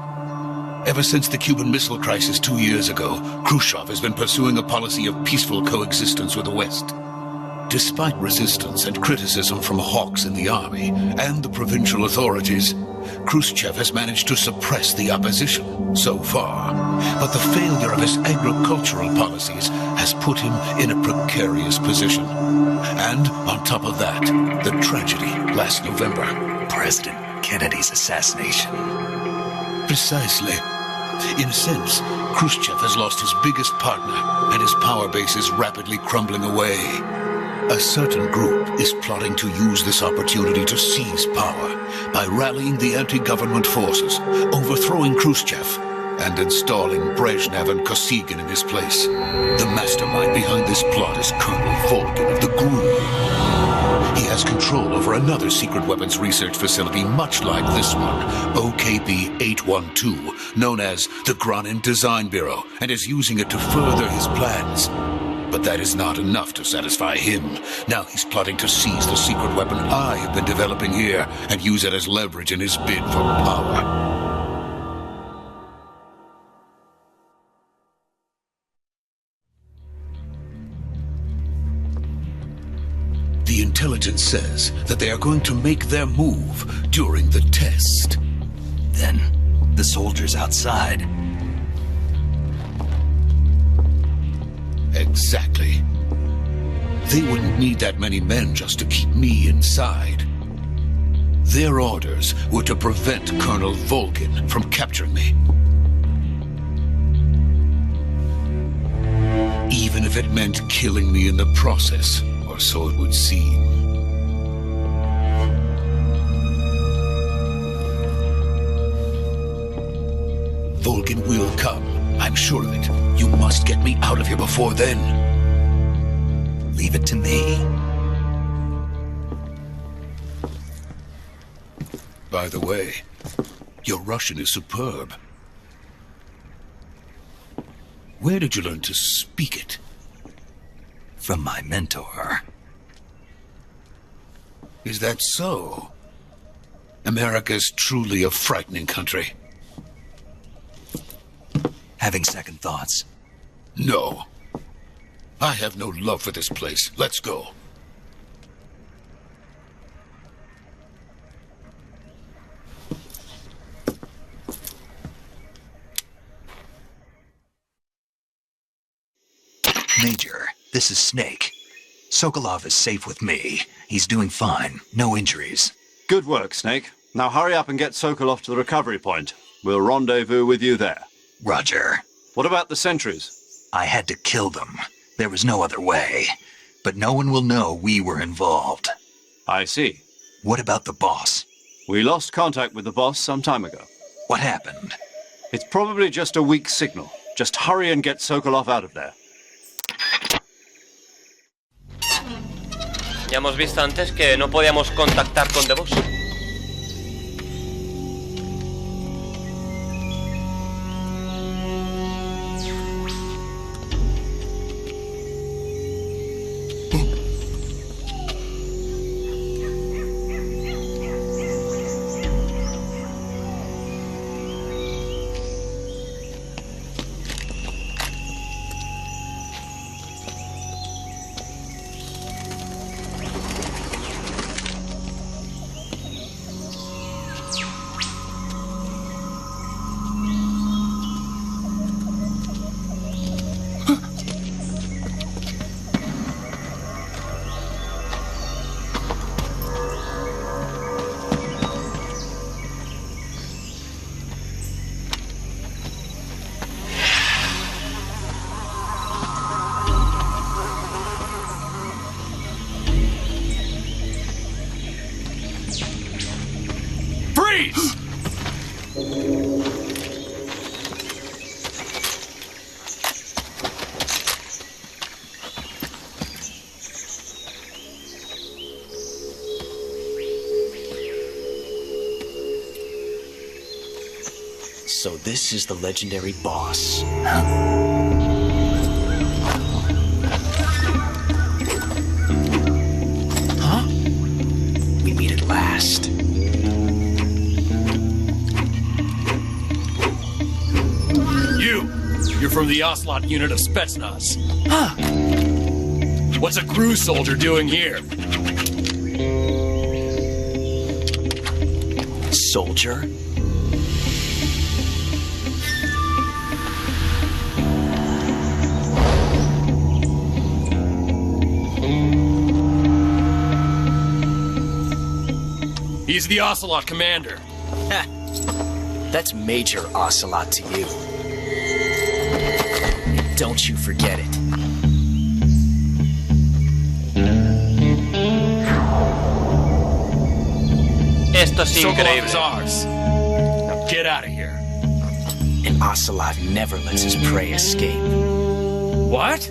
Ever since the Cuban Missile Crisis 2 years ago, Khrushchev has been pursuing a policy of peaceful coexistence with the West. Despite resistance and criticism from hawks in the army and the provincial authorities, Khrushchev has managed to suppress the opposition so far. But the failure of his agricultural policies has put him in a precarious position. And on top of that, the tragedy last November. President Kennedy's assassination. Precisely. In a sense, Khrushchev has lost his biggest partner, and his power base is rapidly crumbling away. A certain group is plotting to use this opportunity to seize power by rallying the anti-government forces, overthrowing Khrushchev, and installing Brezhnev and Kosygin in his place. The mastermind behind this plot is Colonel Volgin of the GRU. He has control over another secret weapons research facility much like this one, OKB-812, known as the Granin Design Bureau, and is using it to further his plans. But that is not enough to satisfy him. Now he's plotting to seize the secret weapon I have been developing here and use it as leverage in his bid for power. The intelligence says that they are going to make their move during the test. Then, the soldiers outside. Exactly. They wouldn't need that many men just to keep me inside. Their orders were to prevent Colonel Volgin from capturing me. Even if it meant killing me in the process, or so it would seem. Volgin will come. I'm sure of it. You must get me out of here before then. Leave it to me. By the way, your Russian is superb. Where did you learn to speak it? From my mentor. Is that so? America's truly a frightening country. Having second thoughts? No. I have no love for this place. Let's go. Major, this is Snake. Sokolov is safe with me. He's doing fine. No injuries. Good work, Snake. Now hurry up and get Sokolov to the recovery point. We'll rendezvous with you there. Roger. What about the sentries? I had to kill them. There was no other way. But no one will know we were involved. I see. What about the boss? We lost contact with the boss some time ago. What happened? It's probably just a weak signal. Just hurry and get Sokolov out of there. Ya hemos visto antes que no podíamos contactar con The Boss. So this is the legendary boss. Huh? We meet at last. You're from the Ocelot unit of Spetsnaz. Huh. What's a crew soldier doing here? Soldier? He's the Ocelot commander. That's Major Ocelot to you. Don't you forget it. Esto es increíble. Sokolov is ours. Now get out of here. And Ocelot never lets his prey escape. What?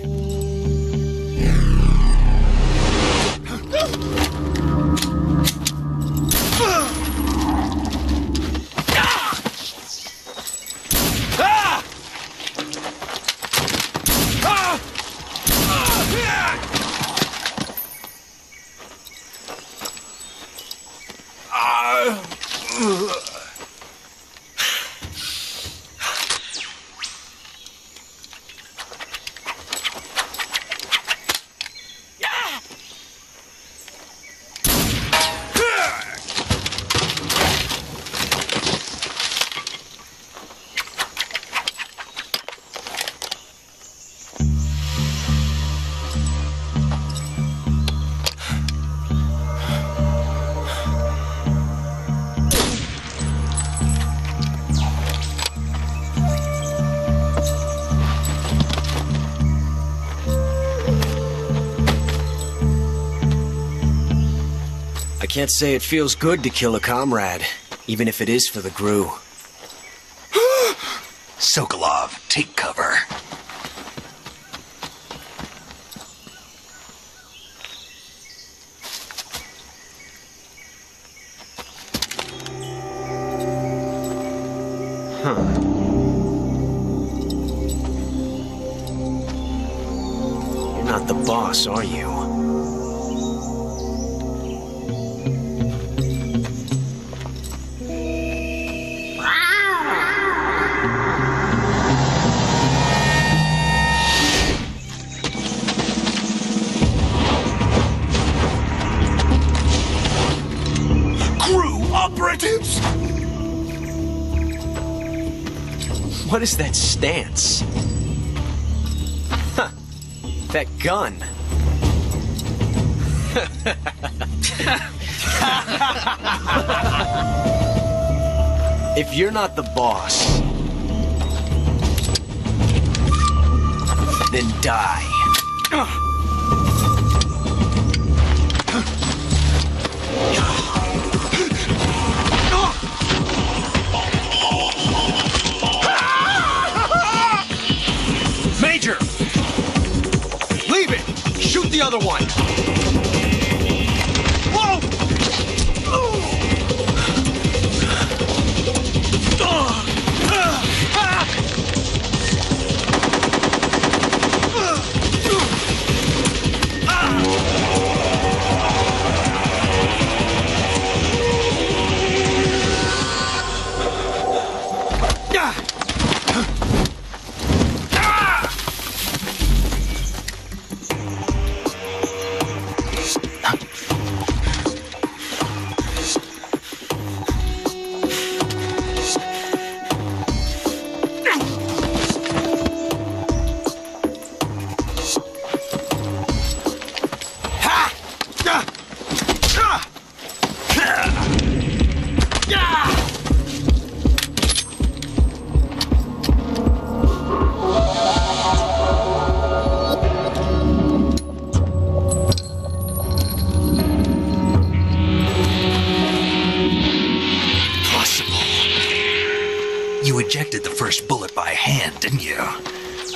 I can't say it feels good to kill a comrade, even if it is for the GRU. Sokolov, take cover. You're not the boss, are you? Operatives! What is that stance? Huh. That gun. If you're not the boss, then die. Major! Leave it! Shoot the other one! Whoa! Ejected the first bullet by hand, didn't you?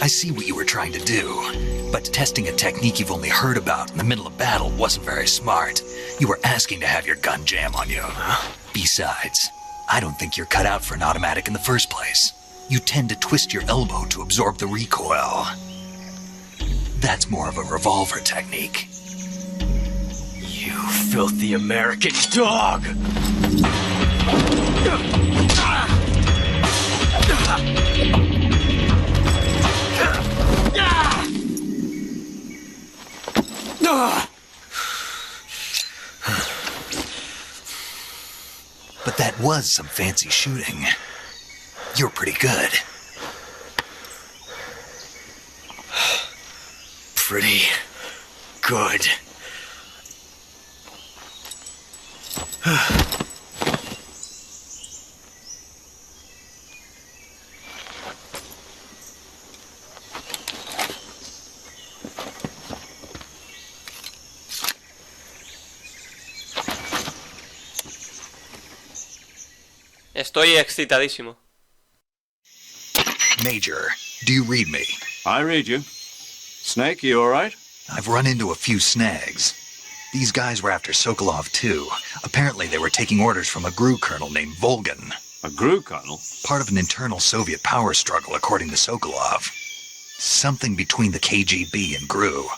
I see what you were trying to do, but testing a technique you've only heard about in the middle of battle wasn't very smart. You were asking to have your gun jam on you. Besides, I don't think you're cut out for an automatic in the first place. You tend to twist your elbow to absorb the recoil. That's more of a revolver technique. You filthy American dog! But that was some fancy shooting. You're pretty good. Pretty good. Estoy excitadísimo. Major, do you read me? I read you. Snake, you all right? I've run into a few snags. These guys were after Sokolov, too. Apparently they were taking orders from a GRU colonel named Volgan. A GRU colonel? Part of an internal Soviet power struggle, according to Sokolov. Something between the KGB and GRU.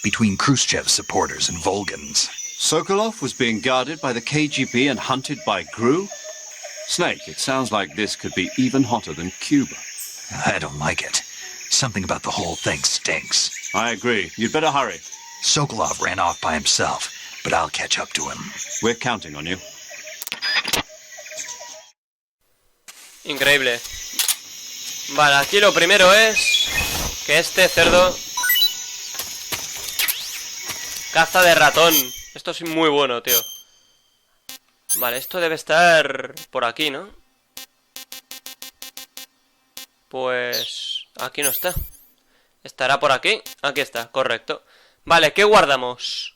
Between Khrushchev's supporters and Volgan's. Sokolov was being guarded by the KGB and hunted by GRU? Snake, it sounds like this could be even hotter than Cuba. I don't like it. Something about the whole thing stinks. I agree. You'd better hurry. Sokolov ran off by himself, but I'll catch up to him. We're counting on you. Increíble. Vale, aquí lo primero es que este cerdo caza de ratón. Esto es muy bueno, tío. Vale, esto debe estar por aquí, ¿no? Pues aquí no está. ¿Estará por aquí? Aquí está, correcto. Vale, ¿qué guardamos?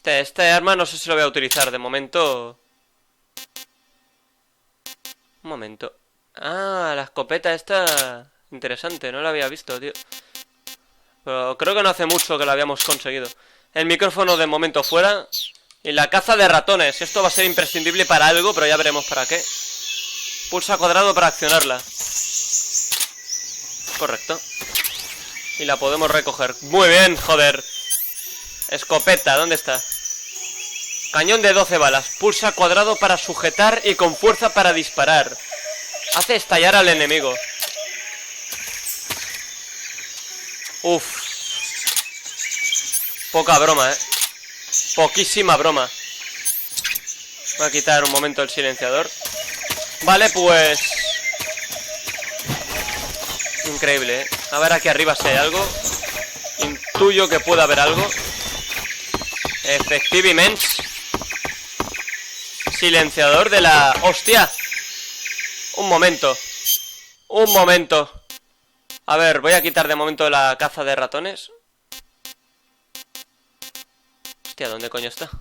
Este arma no sé si lo voy a utilizar de momento. Un momento. Ah, la escopeta esta... Interesante, no la había visto, tío. Pero creo que no hace mucho que la habíamos conseguido. El micrófono de momento fuera. Y la caza de ratones. Esto va a ser imprescindible para algo, pero ya veremos para qué. Pulsa cuadrado para accionarla. Correcto. Y la podemos recoger. Muy bien, joder. Escopeta, ¿dónde está? Cañón de 12 balas. Pulsa cuadrado para sujetar y con fuerza para disparar. Hace estallar al enemigo. Uf. Poca broma, Poquísima broma. Voy a quitar un momento el silenciador. Vale, pues... Increíble, A ver aquí arriba si hay algo. Intuyo que puede haber algo. Efectivamente. Silenciador de la... ¡Hostia! Un momento. Un momento. A ver, voy a quitar de momento la caza de ratones. Hostia, ¿dónde coño está?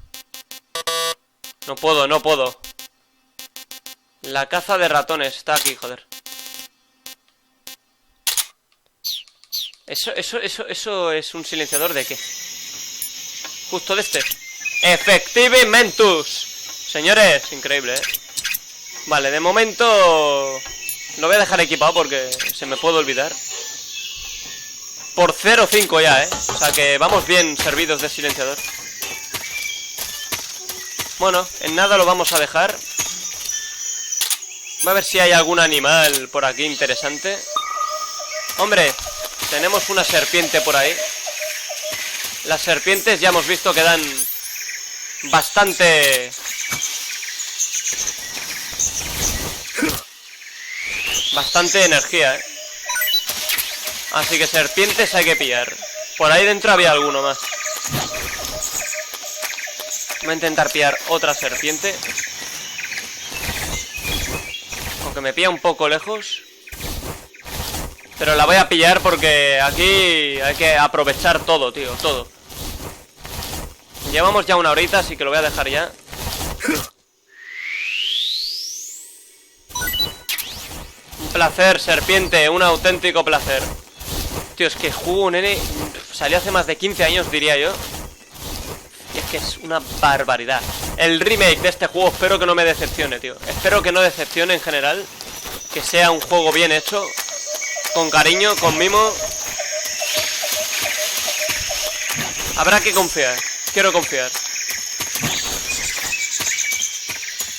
No puedo, no puedo. La caza de ratones está aquí, joder. Eso es un silenciador de qué. Justo de este. Efectivamentus. Señores, increíble, Vale, de momento lo voy a dejar equipado porque se me puede olvidar. Por 0,5 ya, o sea que vamos bien servidos de silenciador. Bueno, en nada lo vamos a dejar. Voy a ver si hay algún animal por aquí interesante. Hombre, tenemos una serpiente por ahí. Las serpientes ya hemos visto que dan bastante energía, Así que serpientes hay que pillar. Por ahí dentro había alguno más. Voy a intentar pillar otra serpiente, aunque me pilla un poco lejos. Pero la voy a pillar porque aquí hay que aprovechar todo, tío, todo. Llevamos ya una horita, así que lo voy a dejar ya. Un placer, serpiente, un auténtico placer. Tío, es que juego, nene, salió hace más de 15 años, diría yo. Y es que es una barbaridad. El remake de este juego espero que no me decepcione, tío. Espero que no decepcione en general. Que sea un juego bien hecho, con cariño, con mimo. Habrá que confiar. Quiero confiar.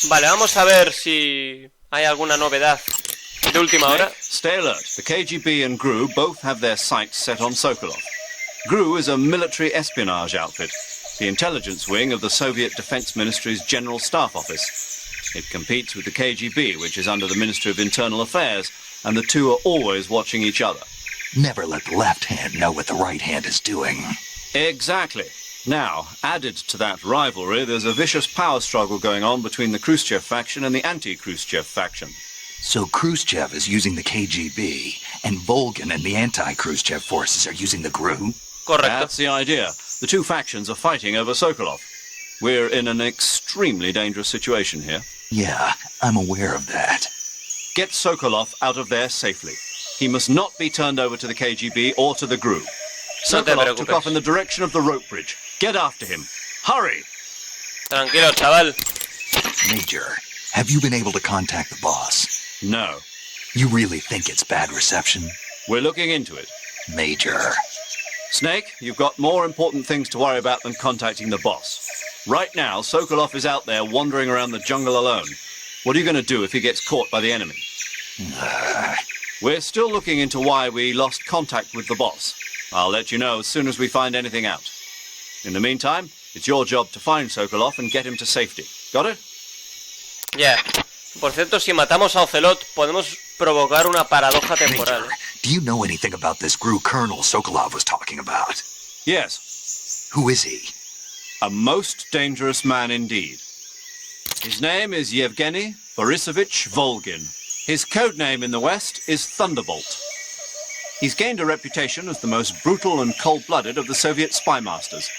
Vale, vamos a ver si hay alguna novedad de última hora. Stay alert. The KGB and GRU both have their sights set on Sokolov. GRU is a military espionage outfit, the intelligence wing of the Soviet Defense Ministry's General Staff Office. It competes with the KGB, which is under the Ministry of Internal Affairs, and the two are always watching each other. Never let the left hand know what the right hand is doing. Exactly. Now, added to that rivalry, there's a vicious power struggle going on between the Khrushchev faction and the anti-Khrushchev faction. So Khrushchev is using the KGB, and Volgin and the anti-Khrushchev forces are using the GRU? Correcto. That's the idea. The two factions are fighting over Sokolov. We're in an extremely dangerous situation here. Yeah, I'm aware of that. Get Sokolov out of there safely. He must not be turned over to the KGB or to the GRU. Sokolov took off in the direction of the rope bridge. Get after him. Hurry! Tranquilo, chaval. Major, have you been able to contact the boss? No. You really think it's bad reception? We're looking into it. Major. Snake, you've got more important things to worry about than contacting the boss. Right now, Sokolov is out there wandering around the jungle alone. What are you going to do if he gets caught by the enemy? We're still looking into why we lost contact with the boss. I'll let you know as soon as we find anything out. In the meantime, it's your job to find Sokolov and get him to safety. Got it? Yeah. Por cierto, si matamos a Ocelot, podemos provocar una paradoja temporal. Major, do you know anything about this GRU colonel Sokolov was talking about? Yes. Who is he? A most dangerous man indeed. His name is Yevgeny Borisovich Volgin. His code name in the West is Thunderbolt. He's gained a reputation as the most brutal and cold-blooded of the Soviet spy masters.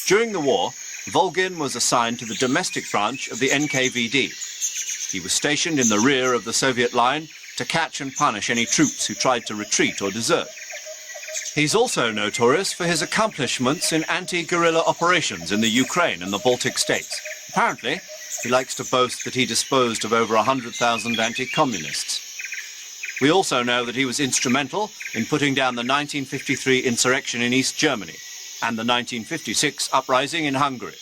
During the war, Volgin was assigned to the domestic branch of the NKVD. He was stationed in the rear of the Soviet line to catch and punish any troops who tried to retreat or desert. He's also notorious for his accomplishments in anti-guerrilla operations in the Ukraine and the Baltic states. Apparently, he likes to boast that he disposed of over 100,000 anti-communists. We also know that he was instrumental in putting down the 1953 insurrection in East Germany and the 1956 uprising in Hungary.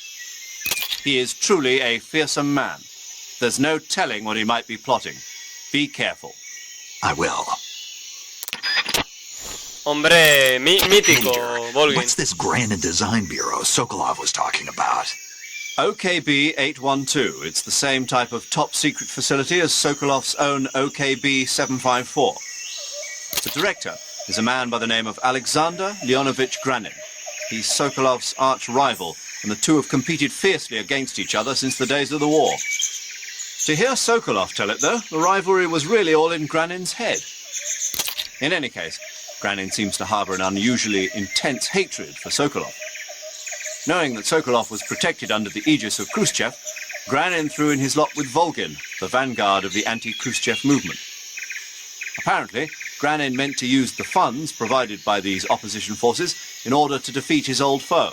He is truly a fearsome man. There's no telling what he might be plotting. Be careful. I will. Hombre, mítico, Volgin. What's this Grand and Design Bureau Sokolov was talking about? OKB 812. It's the same type of top-secret facility as Sokolov's own OKB 754. The director is a man by the name of Alexander Leonovich Granin. He's Sokolov's arch-rival and the two have competed fiercely against each other since the days of the war. To hear Sokolov tell it, though, the rivalry was really all in Granin's head. In any case, Granin seems to harbour an unusually intense hatred for Sokolov. Knowing that Sokolov was protected under the aegis of Khrushchev, Granin threw in his lot with Volgin, the vanguard of the anti-Khrushchev movement. Apparently, Granin meant to use the funds provided by these opposition forces in order to defeat his old foe.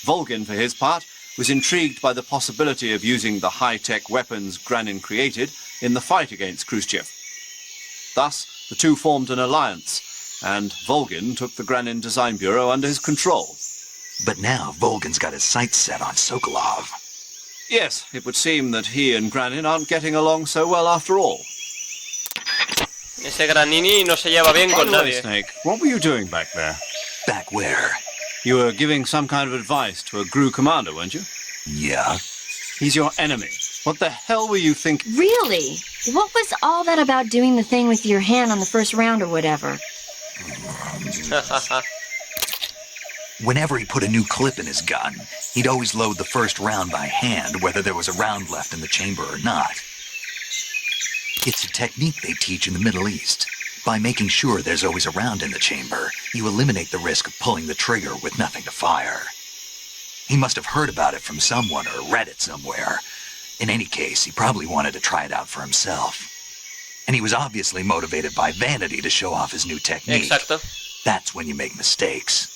Volgin, for his part, was intrigued by the possibility of using the high-tech weapons Granin created in the fight against Khrushchev. Thus, the two formed an alliance, and Volgin took the Granin Design Bureau under his control. But now Volgin's got his sights set on Sokolov. Yes, it would seem that he and Granin aren't getting along so well after all. Ese Granini no se lleva bien con nadie. Snake, what were you doing back there? Back where? You were giving some kind of advice to a GRU commander, weren't you? Yeah. He's your enemy. What the hell were you thinking? Really? What was all that about doing the thing with your hand on the first round or whatever? Whenever he put a new clip in his gun, he'd always load the first round by hand, whether there was a round left in the chamber or not. It's a technique they teach in the Middle East. By making sure there's always a round in the chamber, you eliminate the risk of pulling the trigger with nothing to fire. He must have heard about it from someone or read it somewhere. In any case, he probably wanted to try it out for himself. And he was obviously motivated by vanity to show off his new technique. Exacto. That's when you make mistakes.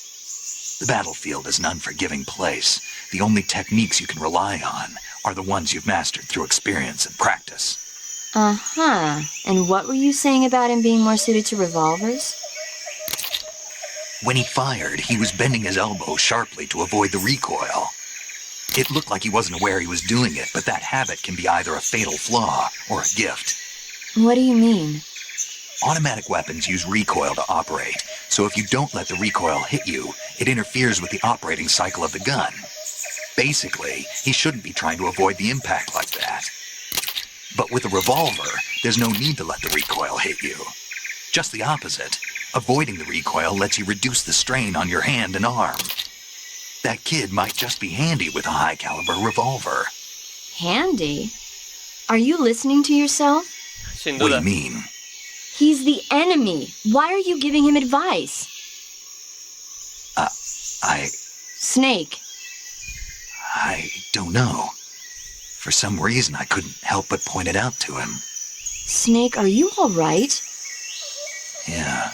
The battlefield is an unforgiving place. The only techniques you can rely on are the ones you've mastered through experience and practice. Uh-huh. And what were you saying about him being more suited to revolvers? When he fired, he was bending his elbow sharply to avoid the recoil. It looked like he wasn't aware he was doing it, but that habit can be either a fatal flaw or a gift. What do you mean? Automatic weapons use recoil to operate, so if you don't let the recoil hit you, it interferes with the operating cycle of the gun. Basically, he shouldn't be trying to avoid the impact like that. But with a revolver, there's no need to let the recoil hit you. Just the opposite. Avoiding the recoil lets you reduce the strain on your hand and arm. That kid might just be handy with a high-caliber revolver. Handy? Are you listening to yourself? Sin What do duda. you mean? He's the enemy. Why are you giving him advice? Snake. I don't know. For some reason, I couldn't help but point it out to him. Snake, are you all right? Yeah.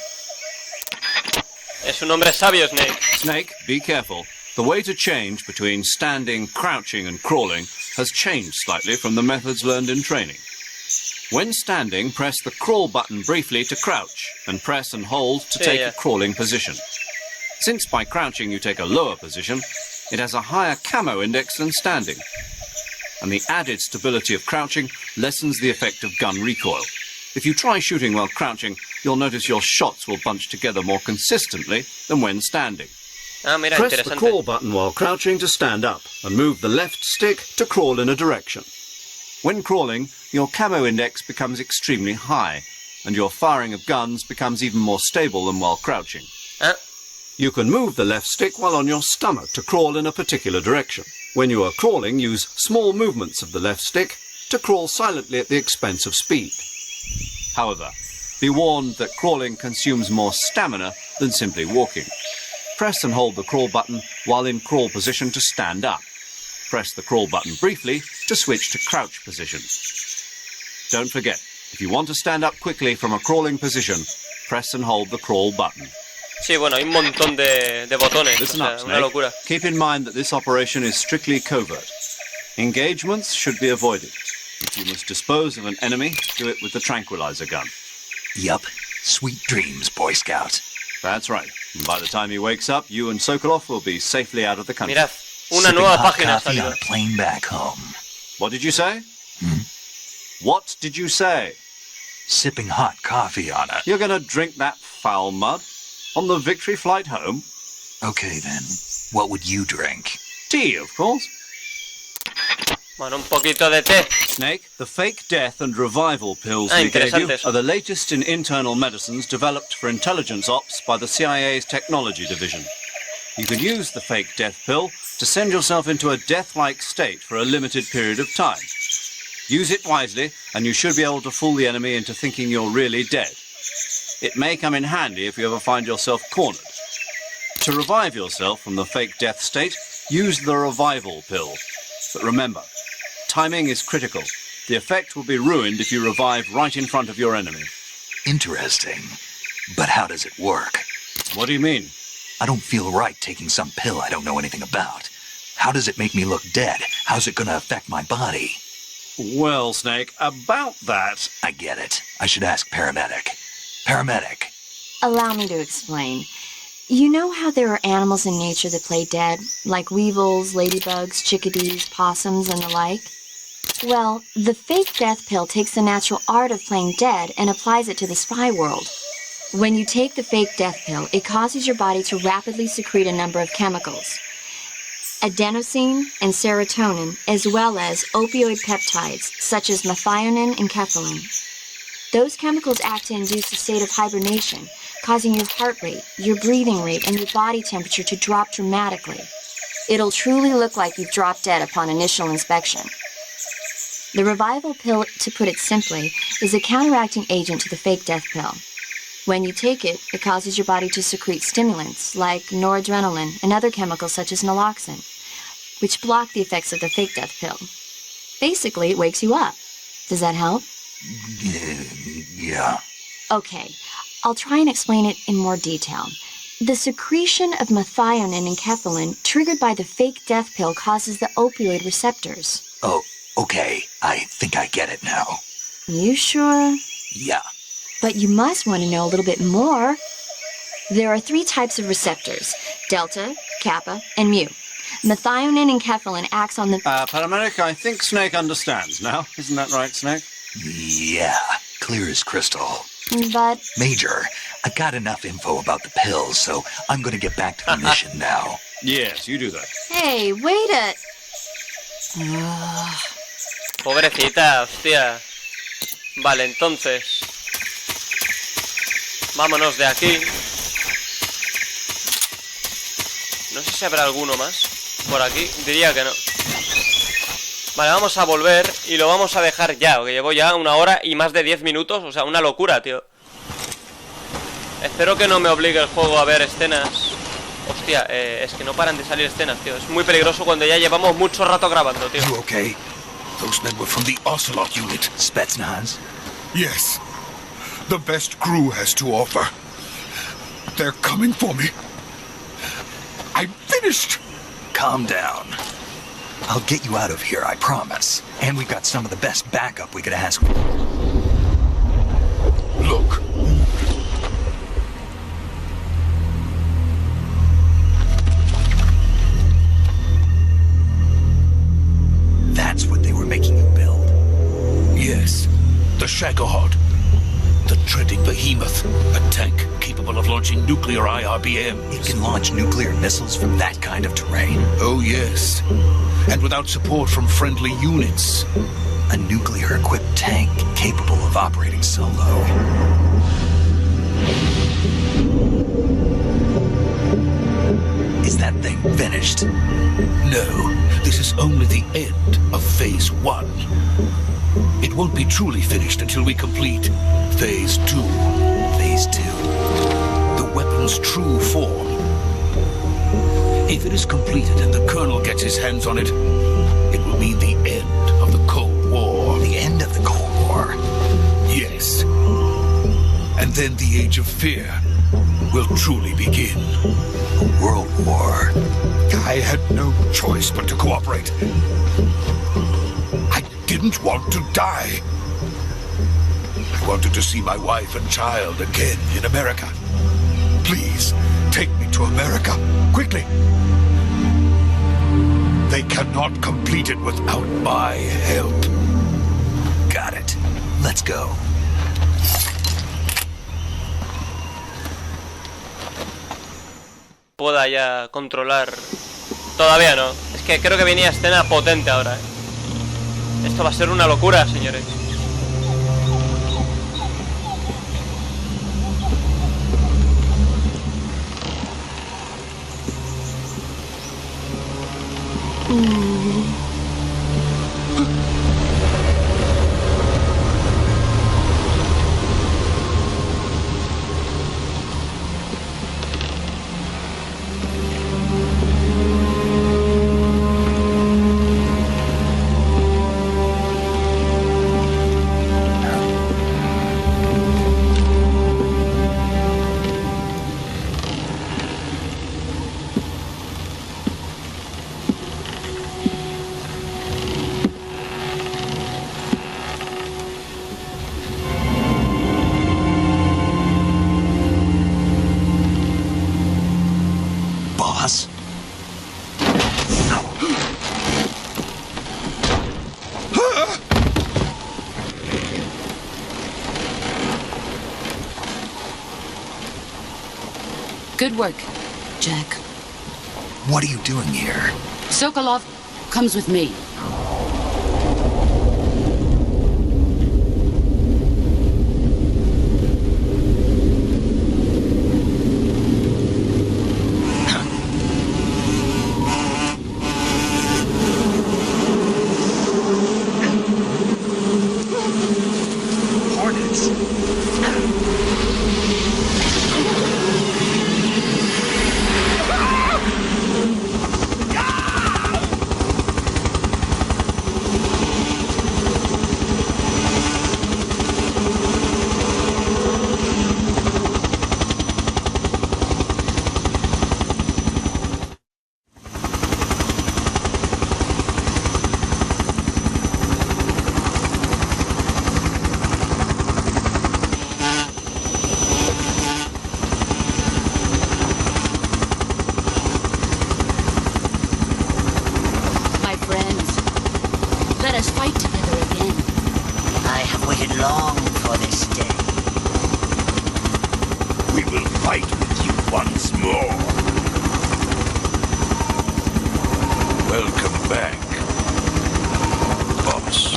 Es un hombre sabio, Snake. Snake, be careful. The way to change between standing, crouching and crawling has changed slightly from the methods learned in training. When standing, press the crawl button briefly to crouch, and press and hold to take a crawling position. Since by crouching you take a lower position, it has a higher camo index than standing. And the added stability of crouching lessens the effect of gun recoil. If you try shooting while crouching, you'll notice your shots will bunch together more consistently than when standing. Ah, mira, Press the interesante. crawl button while crouching to stand up, and move the left stick to crawl in a direction. When crawling, your camo index becomes extremely high, and your firing of guns becomes even more stable than while crouching. Ah, You can move the left stick while on your stomach to crawl in a particular direction. When you are crawling, use small movements of the left stick to crawl silently at the expense of speed. However, be warned that crawling consumes more stamina than simply walking. Press and hold the crawl button while in crawl position to stand up. Press the crawl button briefly to switch to crouch position. Don't forget, if you want to stand up quickly from a crawling position, press and hold the crawl button. sí, bueno, hay un montón de botones. Listen O up, sea, una Snake. locura. Keep in mind that this operation is strictly covert. Engagements should be avoided. If you must dispose of an enemy, do it with the tranquilizer gun. Yup. Sweet dreams, Boy Scout. That's right. And by the time he wakes up, you and Sokolov will be safely out of the country. Mirad, una Sipping nueva hot página ha coffee salido. on a plane back home. What did you say? What did you say? Sipping hot coffee on a... You're going to drink that foul mud? On the victory flight home? Okay, then. What would you drink? Tea, of course. Bueno, un poquito de té. Snake, the fake death and revival pills Ah, we gave you interesante eso. are the latest in internal medicines developed for intelligence ops by the CIA's Technology Division. You can use the fake death pill to send yourself into a death-like state for a limited period of time. Use it wisely, and you should be able to fool the enemy into thinking you're really dead. It may come in handy if you ever find yourself cornered. To revive yourself from the fake death state, use the revival pill. But remember, timing is critical. The effect will be ruined if you revive right in front of your enemy. Interesting. But how does it work? What do you mean? I don't feel right taking some pill I don't know anything about. How does it make me look dead? How's it gonna affect my body? Well, Snake, about that... I get it. I should ask Paramedic. Paramedic. Allow me to explain. You know how there are animals in nature that play dead, like weevils, ladybugs, chickadees, possums, and the like? Well, the fake death pill takes the natural art of playing dead and applies it to the spy world. When you take the fake death pill, it causes your body to rapidly secrete a number of chemicals. Adenosine and serotonin, as well as opioid peptides, such as methionine and kephalin. Those chemicals act to induce a state of hibernation, causing your heart rate, your breathing rate, and your body temperature to drop dramatically. It'll truly look like you've dropped dead upon initial inspection. The revival pill, to put it simply, is a counteracting agent to the fake death pill. When you take it, it causes your body to secrete stimulants like noradrenaline and other chemicals such as naloxone, which block the effects of the fake death pill. Basically, it wakes you up. Does that help? Yeah. Okay, I'll try and explain it in more detail. The secretion of methionine and kephalin triggered by the fake death pill causes the opioid receptors. Oh, okay. I think I get it now. You sure? Yeah. But you must want to know a little bit more. There are 3 types of receptors, delta, kappa, and mu. Methionine and kephalin acts on the... Paramedic, I think Snake understands now. Isn't that right, Snake? Yeah, clear as crystal. But... Major, I got enough info about the pills, so I'm gonna get back to the mission now. Yes, you do that. Hey, wait a... Pobrecita, hostia. Vale, entonces... Vámonos de aquí. No sé si habrá alguno más por aquí. Diría que no. Vale, vamos a volver y lo vamos a dejar ya, porque llevo ya 1 hora y más de 10 minutos. O sea, una locura, tío. Espero que no me obligue el juego a ver escenas. Hostia, es que no paran de salir escenas, tío. Es muy peligroso cuando ya llevamos mucho rato grabando, tío. You okay? Those men were from the Ocelot unit. Spetsnaz? Yes. The best crew has to offer. They're coming for me. I'm finished. Calm down. I'll get you out of here, I promise. And we've got some of the best backup we could ask for. Look. That's what they were making you build? Yes. The Shagohod. The treading behemoth. A tank capable of launching nuclear IRBMs. It can launch nuclear missiles from that kind of terrain? Oh, yes. And without support from friendly units. A nuclear-equipped tank capable of operating solo. Is that thing finished? No. This is only the end of Phase 1. It won't be truly finished until we complete Phase 2. Phase 2? The weapon's true form. If it is completed and the Colonel gets his hands on it, it will mean the end of the Cold War. The end of the Cold War? Yes. And then the Age of Fear will truly begin. A world war? I had no choice but to cooperate. I didn't want to die. I wanted to see my wife and child again in America. Please, take me to America, quickly. They cannot complete it without my help. Got it. Let's go. Pueda ya controlar. Todavía no. Es que creo que venía escena potente ahora, Esto va a ser una locura, señores. Boss? Good work, Jack. What are you doing here? Sokolov comes with me. Hornets. Let us fight together again. I have waited long for this day. We will fight with you once more. Welcome back, boss.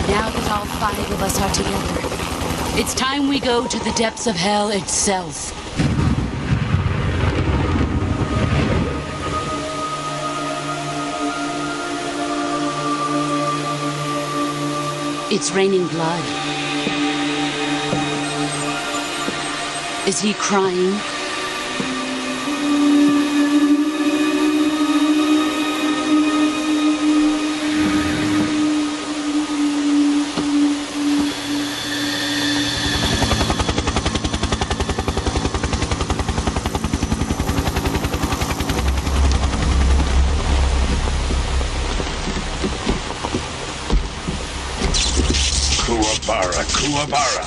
Now that all 5 of us are together, it's time we go to the depths of hell itself. It's raining blood. Is he crying? Kuwabara.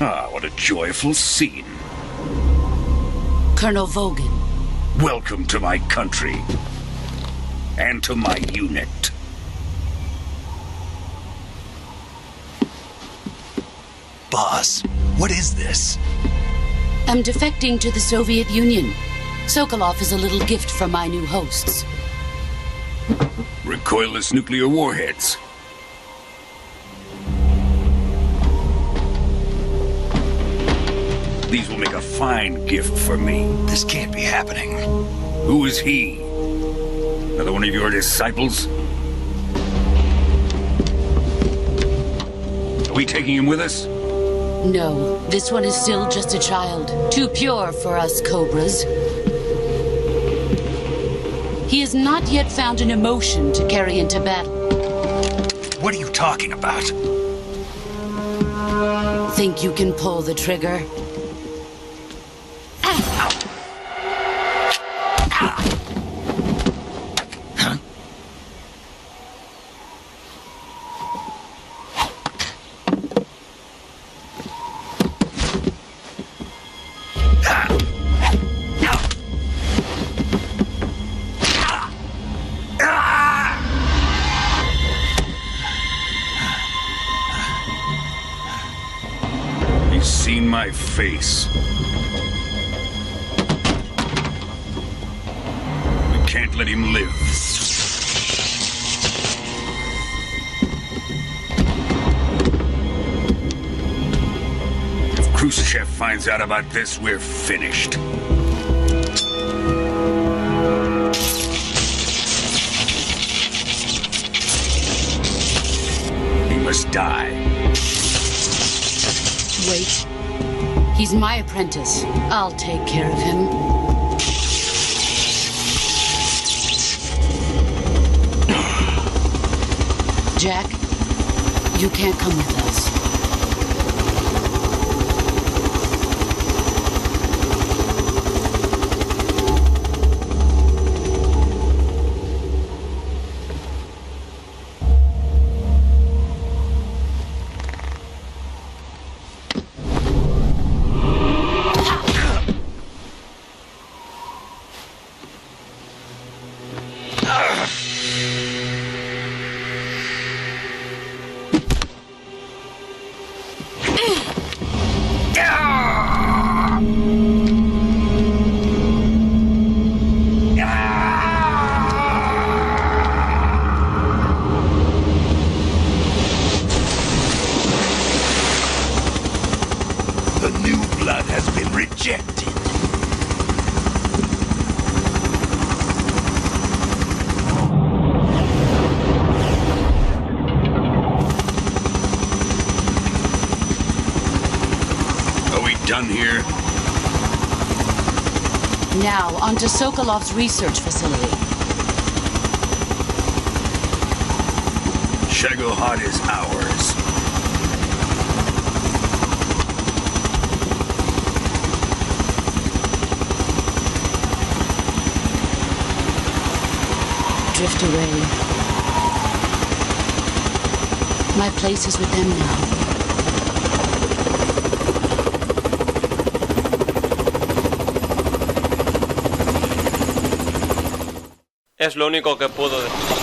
Ah, what a joyful scene. Colonel Vogan. Welcome to my country. And to my unit. Boss, what is this? I'm defecting to the Soviet Union. Sokolov is a little gift from my new hosts. Recoilless nuclear warheads. These will make a fine gift for me. This can't be happening. Who is he? Another one of your disciples? Are we taking him with us? No, this one is still just a child. Too pure for us Cobras. He has not yet found an emotion to carry into battle. What are you talking about? Think you can pull the trigger? Seen my face. We can't let him live. Khrushchev finds out about this, we're finished. He must die. Wait. He's my apprentice. I'll take care of him. Jack, you can't come with us. The new blood has been rejected. Are we done here? Now, on to Sokolov's research facility. Shagohod is ours. Drift away. My place is with them now. Es lo único que puedo decir.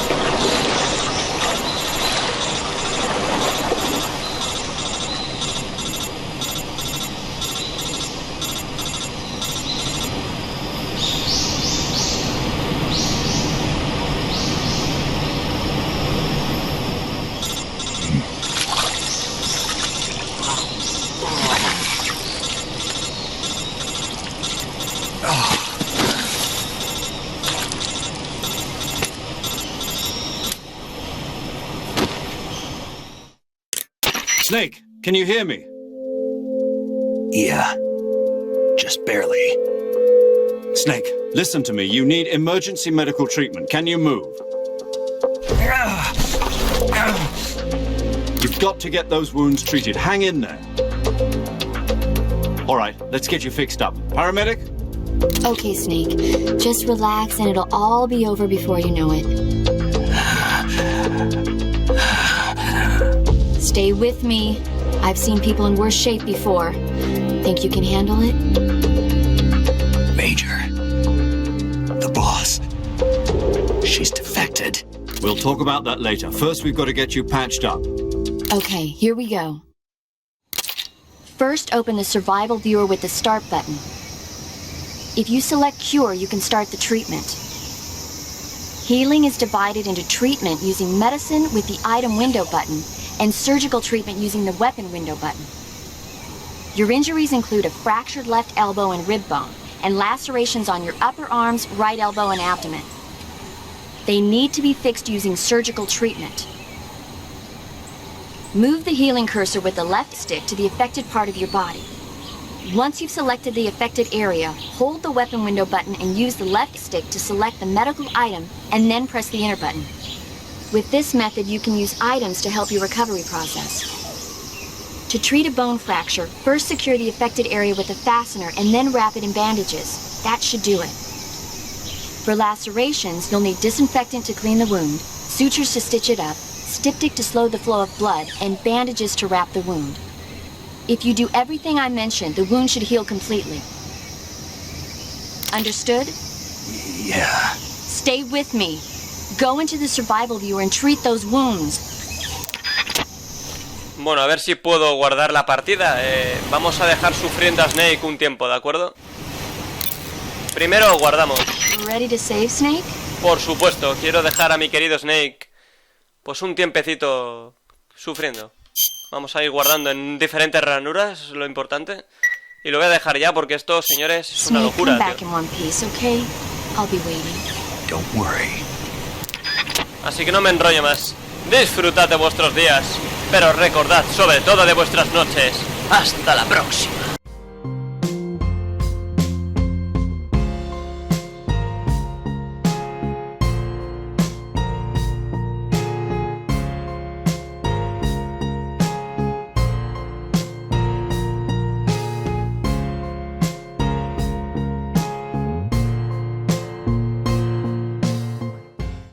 Snake, can you hear me? Yeah. Just barely. Snake, listen to me. You need emergency medical treatment. Can you move? You've got to get those wounds treated. Hang in there. All right, let's get you fixed up. Paramedic? Okay, Snake. Just relax and it'll all be over before you know it. Stay with me. I've seen people in worse shape before. Think you can handle it? Major. The boss. She's defected. We'll talk about that later. First, we've got to get you patched up. Okay, here we go. First, open the survival viewer with the start button. If you select cure, you can start the treatment. Healing is divided into treatment using medicine with the item window button and surgical treatment using the weapon window button. Your injuries include a fractured left elbow and rib bone, and lacerations on your upper arms, right elbow, and abdomen. They need to be fixed using surgical treatment. Move the healing cursor with the left stick to the affected part of your body. Once you've selected the affected area, hold the weapon window button and use the left stick to select the medical item, and then press the enter button. With this method, you can use items to help your recovery process. To treat a bone fracture, first secure the affected area with a fastener and then wrap it in bandages. That should do it. For lacerations, you'll need disinfectant to clean the wound, sutures to stitch it up, styptic to slow the flow of blood, and bandages to wrap the wound. If you do everything I mentioned, the wound should heal completely. Understood? Yeah. Stay with me. Go into the survival viewer and treat those wounds. Bueno, a ver si puedo guardar la partida. Vamos a dejar sufriendo a Snake un tiempo, ¿de acuerdo? Primero guardamos. Ready to save, Snake? Por supuesto, quiero dejar a mi querido Snake pues un tiempecito sufriendo. Vamos a ir guardando en diferentes ranuras, eso es lo importante. Y lo voy a dejar ya porque esto, señores, es una locura, tío. Don't worry. Así que no me enrollo más. Disfrutad de vuestros días, pero recordad sobre todo de vuestras noches. Hasta la próxima.